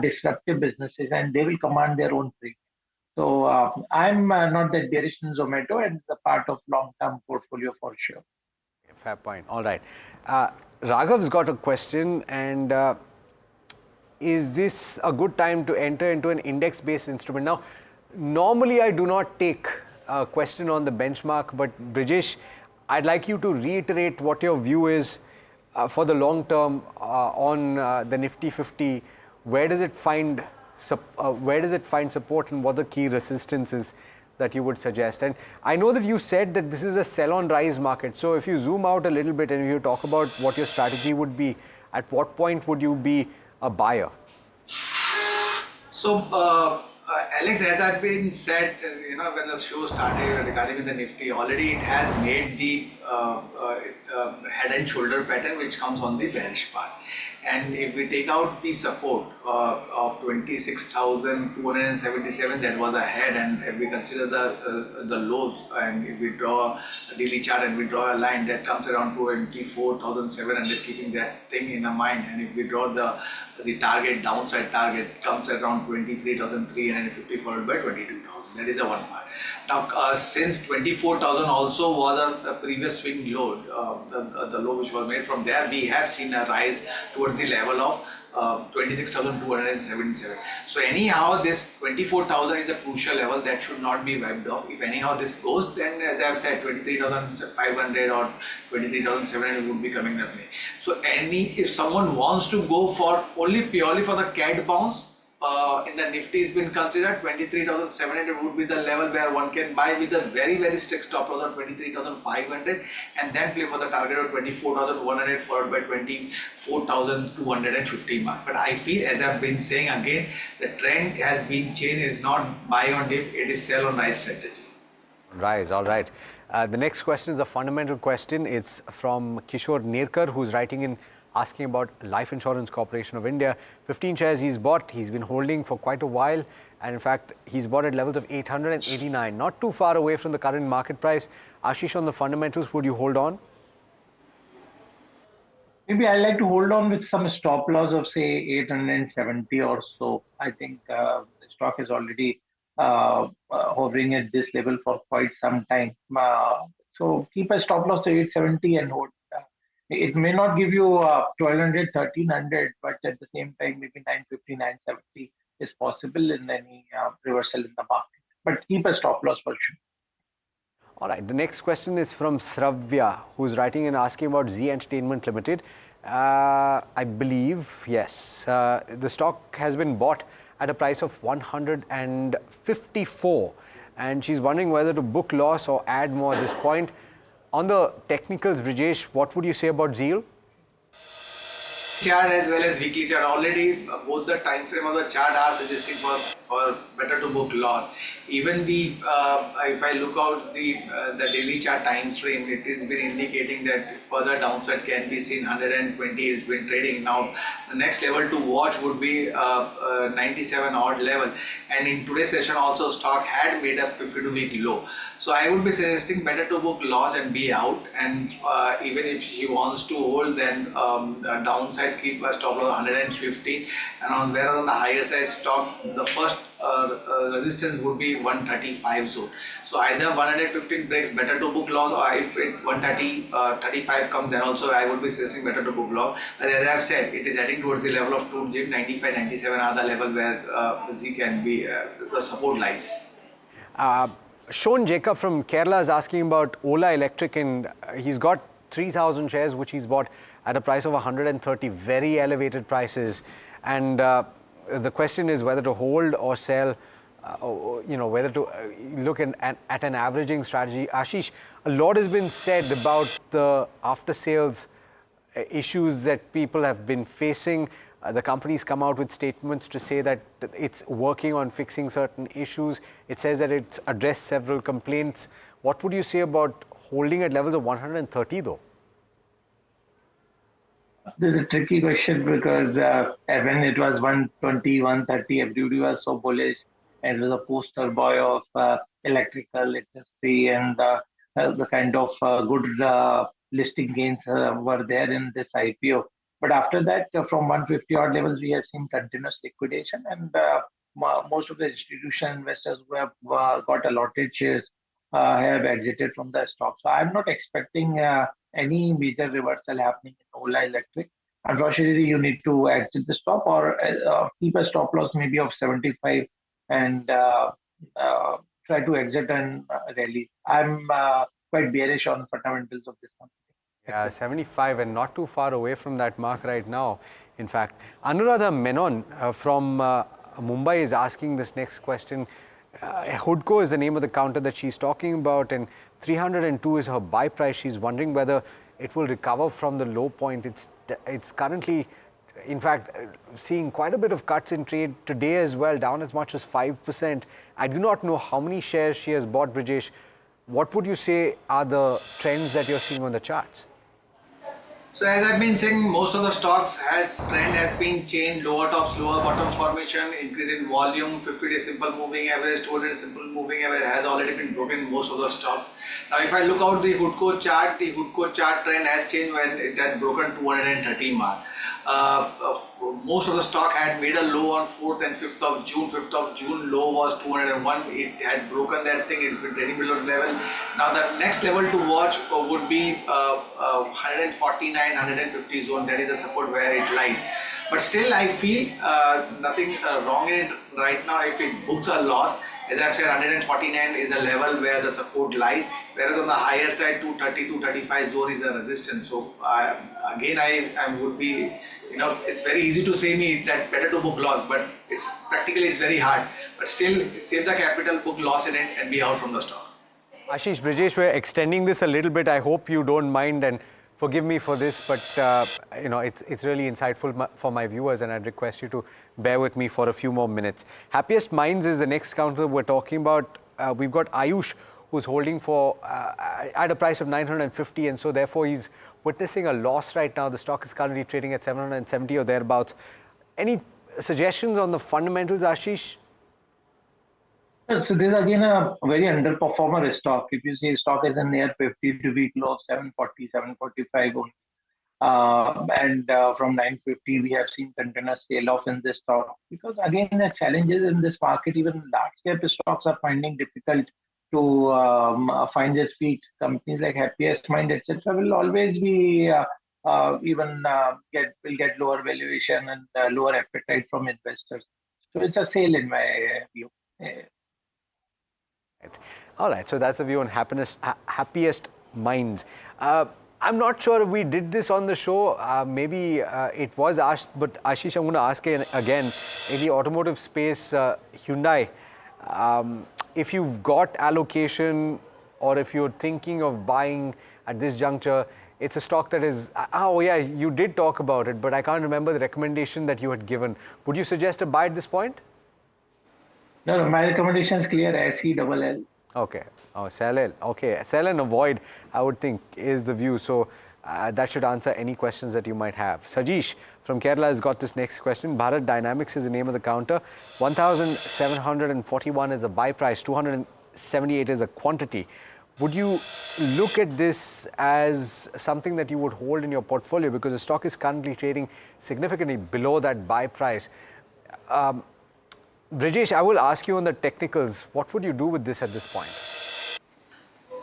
disruptive businesses, and they will command their own premium. So I'm not that bearish in Zomato, and it's a part of long-term portfolio for sure. Fair point. All right. Raghav's got a question, and is this a good time to enter into an index-based instrument? Now, normally I do not take a question on the benchmark, but Brijesh, I'd like you to reiterate what your view is for the long term on the Nifty 50. Where does it find support, and what the key resistances that you would suggest? And I know that you said that this is a sell on rise market. So if you zoom out a little bit and you talk about what your strategy would be, at what point would you be a buyer? So Alex, as I've been said, when the show started regarding the Nifty, already it has made the head and shoulder pattern which comes on the bearish part. And if we take out the support of 26,277, that was ahead, and if we consider the lows, and if we draw a daily chart and we draw a line that comes around 24,700, keeping that thing in our mind, and if we draw the target, downside target, comes around 23,350 followed by 22,000. That is the one part. Now, since 24,000 also was a previous swing low, the low which was made, from there we have seen a rise towards the level of 26,277. So anyhow, this 24,000 is a crucial level that should not be wiped off. If anyhow this goes, then as I've said, 23,500 or 23,700 would be coming in play. So if someone wants to go for purely for the CAD bounce, in the Nifty has been considered, 23,700 would be the level where one can buy with a very strict stop loss of 23,500 and then play for the target of 24,100 followed by 24,250 mark. But I feel, as I've been saying again, the trend has been changed. It is not buy on dip, it is sell on rise strategy. Rise, all right. The next question is a fundamental question. It's from Kishore Nirkar, who's writing in asking about Life Insurance Corporation of India. 15 shares he's bought. He's been holding for quite a while. And in fact, he's bought at levels of 889, not too far away from the current market price. Ashish, on the fundamentals, would you hold on? Maybe I like to hold on with some stop loss of say 870 or so. I think the stock is already hovering at this level for quite some time. So keep a stop loss of 870 and hold. It may not give you 1200, 1300, but at the same time, maybe 950, 970 is possible in any reversal in the market. But keep a stop loss for sure. All right. The next question is from Sravya, who's writing and asking about Zee Entertainment Limited. I believe, yes, the stock has been bought at a price of 154, and she's wondering whether to book loss or add more at this point. On the technicals, Brijesh, what would you say about Zee? Chart as well as weekly chart, already both the time frame of the chart are suggesting for better to book loss. Even the if I look out the daily chart time frame, it has been indicating that further downside can be seen. 120 it's been trading. Now the next level to watch would be 97 odd level, and in today's session also stock had made a 52-week low. So I would be suggesting better to book loss and be out, and even if she wants to hold, then downside keep a stop loss 150, and on the higher side stock, the first resistance would be 135 zone. So either 115 breaks, better to book loss, or if it 135 comes, then also I would be suggesting better to book loss. But as I have said, it is heading towards the level of 95, 97 are the level where Z can be the support lies. Sean Jacob from Kerala is asking about Ola Electric, and he's got 3,000 shares which he's bought at a price of 130, very elevated prices, and the question is whether to hold or sell, whether to look at an averaging strategy. Ashish, a lot has been said about the after sales issues that people have been facing. The company's come out with statements to say that it's working on fixing certain issues. It says that it's addressed several complaints. What would you say about holding at levels of 130 though? This is a tricky question because when it was 120, 130, everybody was so bullish. And it was a poster boy of electrical industry, and the kind of good listing gains were there in this IPO. But after that, from 150 odd levels, we have seen continuous liquidation, and most of the institutional investors who have got allotted shares have exited from the stock. So I'm not expecting any major reversal happening in Ola Electric. Unfortunately, you need to exit the stock or keep a stop loss maybe of 75 and try to exit and rally. I'm quite bearish on fundamentals of this company. Yeah, 75 and not too far away from that mark right now. In fact, Anuradha Menon from Mumbai is asking this next question. HUDCO is the name of the counter that she's talking about, and 302 is her buy price. She's wondering whether it will recover from the low point. It's currently, in fact, seeing quite a bit of cuts in trade today as well, down as much as 5%. I do not know how many shares she has bought, Brijesh. What would you say are the trends that you're seeing on the charts? So as I've been saying, most of the stocks trend has been changed, lower tops, lower bottom formation, increase in volume, 50-day simple moving average, 200 simple moving average has already been broken in most of the stocks. Now if I look out the HUDCO chart trend has changed when it had broken 230 mark. Most of the stock had made a low on 4th and 5th of June. 5th of June low was 201. It had broken that thing. It's been trading below the level. Now the next level to watch would be 149, 150 zone. That is the support where it lies. But still, I feel nothing wrong in it right now. If it books a loss, as I've said, 149 is a level where the support lies, whereas on the higher side, 230, 235 zone is a resistance. So again, I would be, it's very easy to say me that better to book loss, but it's practically it's very hard. But still, save the capital, book loss in it, and be out from the stock. Ashish, Brijesh, we're extending this a little bit. I hope you don't mind and forgive me for this, but it's really insightful for my viewers, and I'd request you to bear with me for a few more minutes. Happiest Minds is the next counter we're talking about. We've got Ayush, who's holding for at a price of 950, and so therefore he's witnessing a loss right now. The stock is currently trading at 770 or thereabouts. Any suggestions on the fundamentals, Ashish? So this is again a very underperformer stock. If you see stock is in near 50-week low of 740, 745 only. And from 950, we have seen continuous sale off in this stock because again the challenges in this market, even large cap stocks are finding difficult to find their feet. Companies like Happiest Mind, etc., will always be will get lower valuation and lower appetite from investors. So it's a sale in my view. All right, so that's the view on Happiest Minds. I'm not sure if we did this on the show. Maybe it was asked, but Ashish, I'm going to ask again. In the automotive space, Hyundai, if you've got allocation or if you're thinking of buying at this juncture, it's a stock that is, oh yeah, you did talk about it, but I can't remember the recommendation that you had given. Would you suggest a buy at this point? No, my recommendation is clear, SELL. Okay. Oh, sell it. Okay. Sell and avoid, I would think, is the view. So that should answer any questions that you might have. Sajish from Kerala has got this next question. Bharat Dynamics is the name of the counter. 1,741 is a buy price. 278 is a quantity. Would you look at this as something that you would hold in your portfolio because the stock is currently trading significantly below that buy price? Brijesh, I will ask you on the technicals, what would you do with this at this point?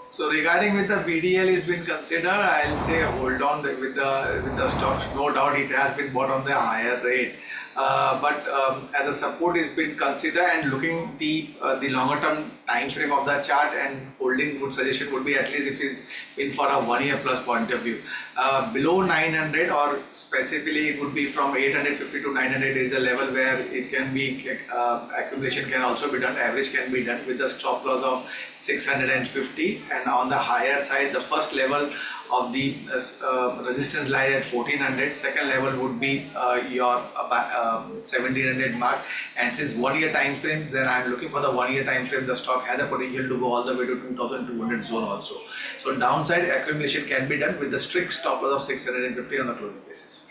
So regarding with the BDL has been considered, I'll say hold on with the stocks. No doubt it has been bought on the higher rate. But as a support is been considered and looking the longer term time frame of the chart and holding good suggestion would be at least if it's been for a 1 year plus point of view. Below 900 or specifically it would be from 850 to 900 is a level where it can be accumulation can also be done, average can be done with the stop loss of 650, and on the higher side the first level of the resistance line at 1400, second level would be your 1700 mark, and since 1 year time frame, then I'm looking for the 1 year time frame. The stock has a potential to go all the way to 2200 zone also. So downside accumulation can be done with the strict stop loss of 650 on the closing basis.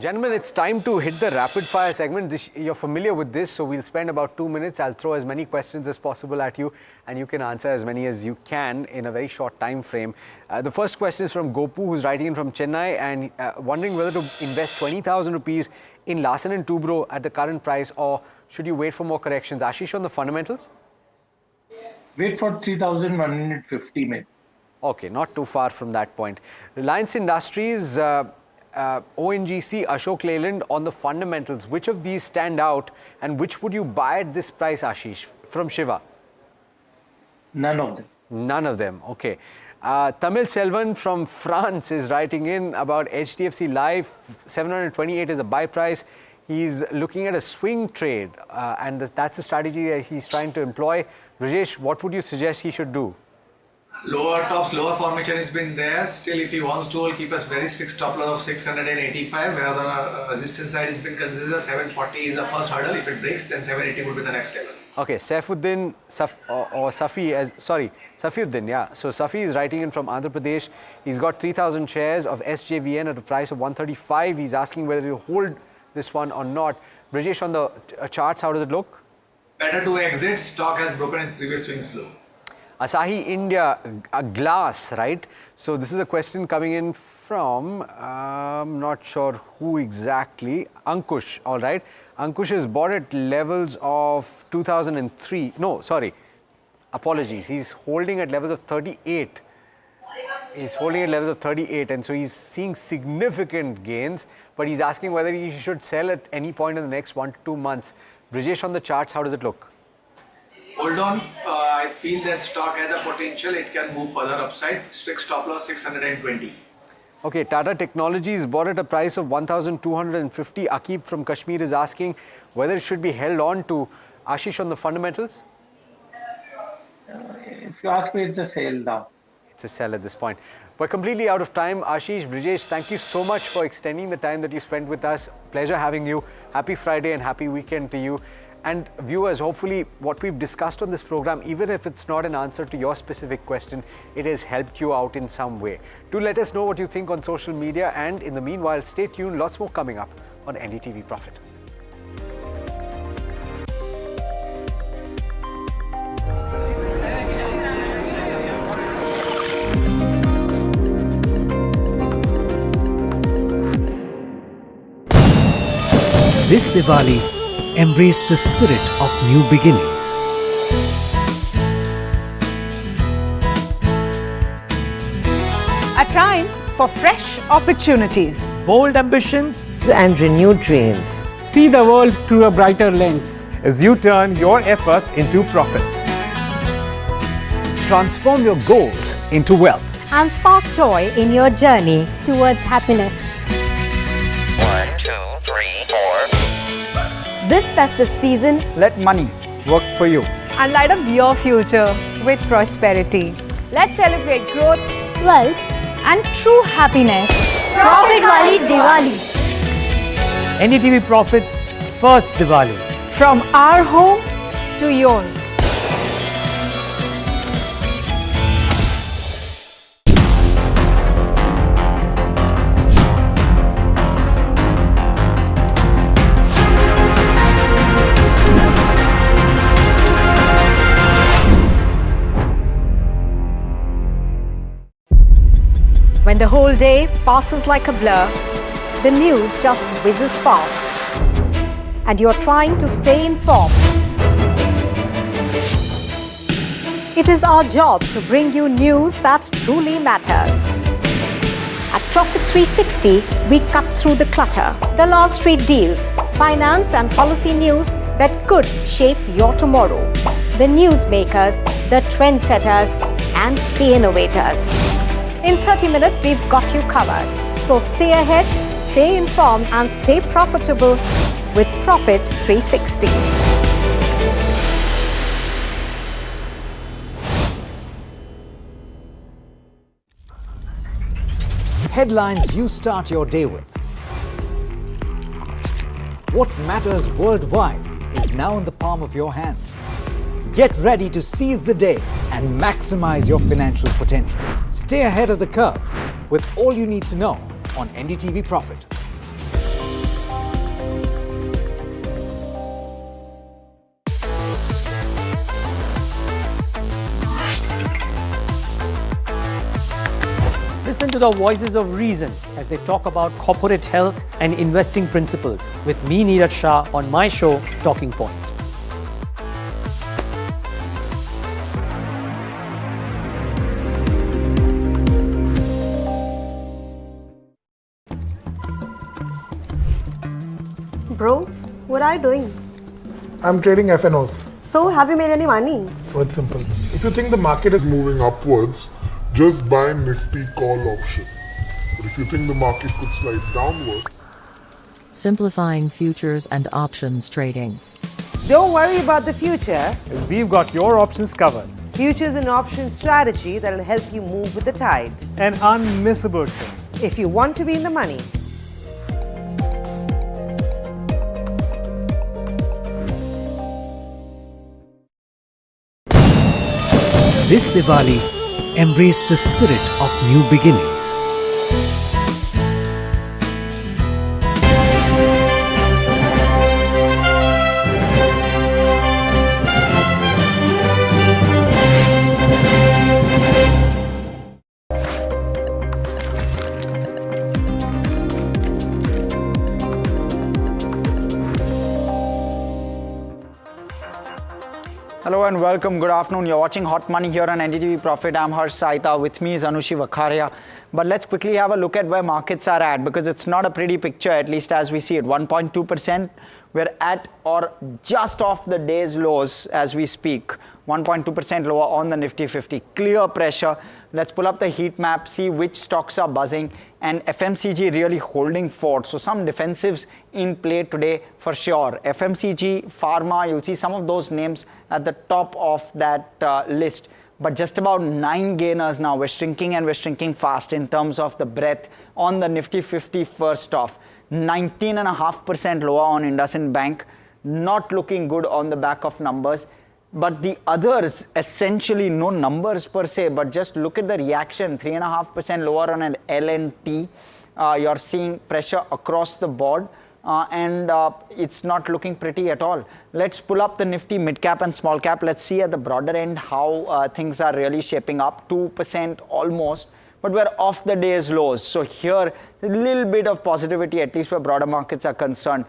Gentlemen, it's time to hit the rapid fire segment. You're familiar with this, so we'll spend about 2 minutes. I'll throw as many questions as possible at you, and you can answer as many as you can in a very short time frame. The first question is from Gopu, who's writing in from Chennai and wondering whether to invest 20,000 rupees in Larsen & Toubro at the current price, or should you wait for more corrections? Ashish, on the fundamentals? Wait for 3,150 maybe. Okay, not too far from that point. Reliance Industries, ONGC, Ashok Leyland, on the fundamentals, which of these stand out and which would you buy at this price, Ashish? From Shiva? None of them. None of them, okay. Tamil Selvan from France is writing in about HDFC Life. 728 is a buy price. He's looking at a swing trade and that's a strategy that he's trying to employ. Brijesh, what would you suggest he should do? Lower tops, lower formation has been there. Still, if he wants to, will keep us very strict stop loss of 685. Where the resistance side has been considered 740 is the first hurdle. If it breaks, then 780 would be the next level. Okay, Saifuddin or Safiuddin, yeah. So Safi is writing in from Andhra Pradesh. He's got 3,000 shares of SJVN at a price of 135. He's asking whether to hold this one or not. Brijesh, on the charts, how does it look? Better to exit. Stock has broken its previous swing slow. Asahi India, a glass, right? So this is a question coming in from, I'm not sure who exactly, Ankush, all right. Ankush is bought at levels of 2003, no, sorry, apologies. He's holding at levels of 38. He's holding at levels of 38, and so he's seeing significant gains, but he's asking whether he should sell at any point in the next 1 to 2 months. Brijesh, on the charts, how does it look? Hold on. I feel that stock has the potential. It can move further upside. Strict stop loss 620. Okay, Tata Technologies bought at a price of 1,250. Akib from Kashmir is asking whether it should be held on to. Ashish, on the fundamentals? If you ask me, it's a sale now. It's a sell at this point. We're completely out of time. Ashish, Brijesh, thank you so much for extending the time that you spent with us. Pleasure having you. Happy Friday and happy weekend to you. And viewers, hopefully what we've discussed on this program, even if it's not an answer to your specific question, it has helped you out in some way. Do let us know what you think on social media, and in the meanwhile, stay tuned. Lots more coming up on NDTV Profit. This Diwali, embrace the spirit of new beginnings. A time for fresh opportunities, bold ambitions, and renewed dreams. See the world through a brighter lens. As you turn your efforts into profits. Transform your goals into wealth. And spark joy in your journey towards happiness. 1, 2, 3, 4. This festive season, Let money work for you. and light up your future with prosperity. Let's celebrate growth, Wealth and true happiness. Profit Wali Diwali. NDTV Profit's first Diwali. from our home to yours. When the whole day passes like a blur, the news just whizzes past, and you're trying to stay informed. It is our job to bring you news that truly matters. At Profit 360, we cut through the clutter, the Long Street deals, finance and policy news that could shape your tomorrow. The newsmakers, the trendsetters, and the innovators. In 30 minutes, we've got you covered. So stay ahead, stay informed, and stay profitable with Profit 360. Headlines you start your day with. What matters worldwide is now in the palm of your hands. Get ready to seize the day and maximize your financial potential. Stay ahead of the curve with all you need to know on NDTV Profit. Listen to the voices of reason as they talk about corporate health and investing principles with me, Neeraj Shah, on my show, Talking Point. Bro, what are you doing? I'm trading FNOs. So, have you made any money? Oh, it's simple. If you think the market is moving upwards, just buy Nifty call option. But if you think the market could slide downwards, Simplifying futures and options trading. Don't worry about the future. As we've got your options covered. Futures and options strategy that will help you move with the tide. An unmissable trade. If you want to be in the money. This Diwali, embrace the spirit of new beginnings. Hello and welcome. Good afternoon. You're watching Hot Money here on NDTV Profit. I'm Harsh Saita. With me is Anushi Vakharia. But let's quickly have a look at where markets are at, because it's not a pretty picture, at least as we see it. 1.2%. We're at or just off the day's lows as we speak. 1.2% lower on the Nifty 50. Clear pressure. Let's pull up the heat map, see which stocks are buzzing, and FMCG really holding fort. So some defensives in play today for sure. FMCG, Pharma, you'll see some of those names at the top of that list. But just about 9 gainers now. We're shrinking, and we're shrinking fast in terms of the breadth on the Nifty 50 first off. 19.5% lower on IndusInd Bank. Not looking good on the back of numbers. But the others, essentially no numbers per se, but just look at the reaction. 3.5% lower on an L&T. You're seeing pressure across the board. And it's not looking pretty at all. Let's pull up the Nifty mid cap and small cap. Let's see at the broader end how things are really shaping up. 2% almost, but we're off the day's lows. So here, a little bit of positivity, at least where broader markets are concerned.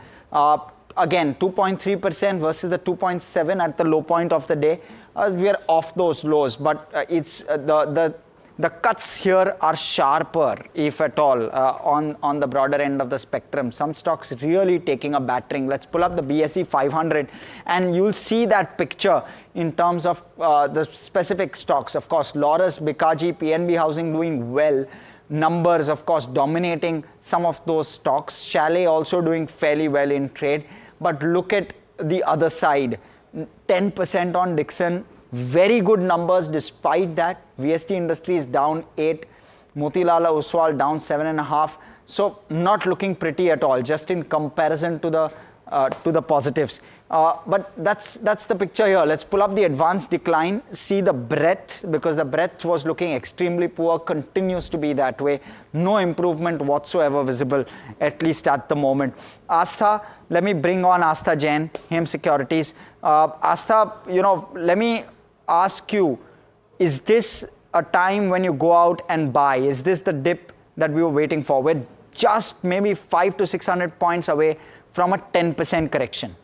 Again, 2.3% versus the 2.7 at the low point of the day. We are off those lows, but it's the cuts here are sharper, if at all, on the broader end of the spectrum. Some stocks really taking a battering. Let's pull up the BSE 500, and you'll see that picture in terms of the specific stocks. Of course, Laurus, Bikaji, PNB Housing doing well. Numbers, of course, dominating some of those stocks. Chalet also doing fairly well in trade. But look at the other side. 10% on Dixon. Very good numbers despite that. VST Industries down 8. Motilal Oswal down 7.5. So not looking pretty at all, just in comparison to the positives. But that's the picture here. Let's pull up the advanced decline, see the breadth, because the breadth was looking extremely poor, continues to be that way. No improvement whatsoever visible, at least at the moment. Astha, let me bring on Astha Jain, Hem Securities. Astha, let me ask you, is this a time when you go out and buy? Is this the dip that we were waiting for? We're just maybe 500 to 600 points away from a 10% correction.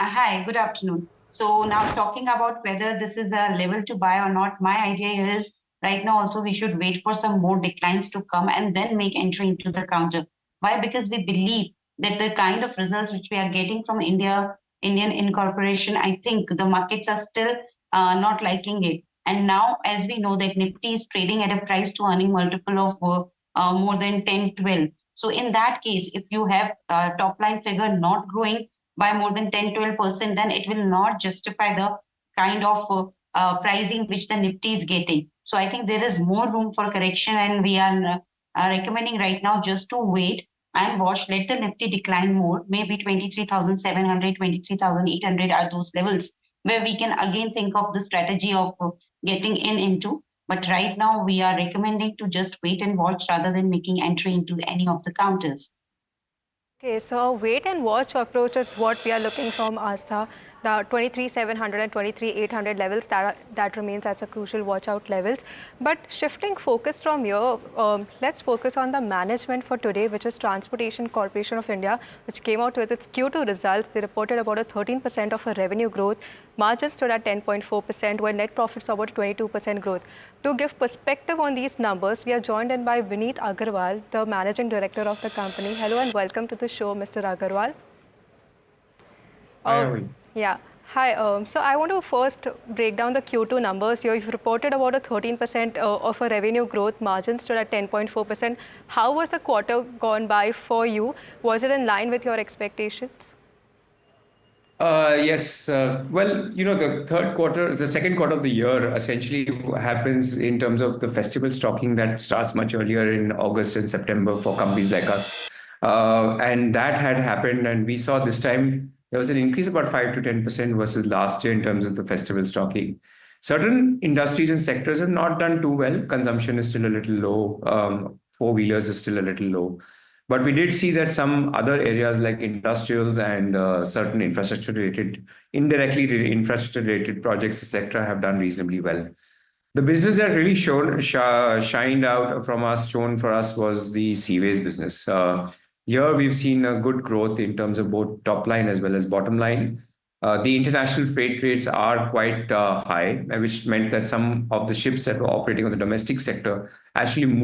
Hi, good afternoon. So now talking about whether this is a level to buy or not, my idea is right now also we should wait for some more declines to come and then make entry into the counter. Why? Because we believe that the kind of results which we are getting from Indian incorporation, I think the markets are still not liking it. And now, as we know that Nifty is trading at a price to earning multiple of more than 10, 12. So in that case, if you have top line figure not growing by more than 10, 12%, then it will not justify the kind of pricing which the Nifty is getting. So I think there is more room for correction, and we are recommending right now just to wait and watch, let the Nifty decline more. Maybe 23,700, 23,800 are those levels where we can again think of the strategy of getting into. But right now we are recommending to just wait and watch rather than making entry into any of the counters. Okay, so wait and watch approach is what we are looking from Astha. The 23,700 and 23,800 levels, that remains as a crucial watch out levels. But shifting focus from here, let's focus on the management for today, which is Transportation Corporation of India, which came out with its Q2 results. They reported about a 13% of a revenue growth. Margins stood at 10.4%, while net profits about 22% growth. To give perspective on these numbers, we are joined in by Vineet Agarwal, the Managing Director of the company. Hello and welcome to the show, Mr. Agarwal. Yeah. Hi. So I want to first break down the Q2 numbers. You've reported about a 13% of a revenue growth. Margin stood at 10.4%. How was the quarter gone by for you? Was it in line with your expectations? Yes. Well, the second quarter of the year essentially happens in terms of the festival stocking that starts much earlier in August and September for companies like us. And that had happened, and we saw this time there was an increase of about 5 to 10% versus last year in terms of the festival stocking. Certain industries and sectors have not done too well. Consumption is still a little low. Four-wheelers is still a little low. But we did see that some other areas like industrials and certain infrastructure-related, indirectly infrastructure-related projects, etc., have done reasonably well. The business that really shined out shown for us was the Seaways business. Here we've seen a good growth in terms of both top line as well as bottom line. The international freight rates are quite high, which meant that some of the ships that were operating on the domestic sector actually moved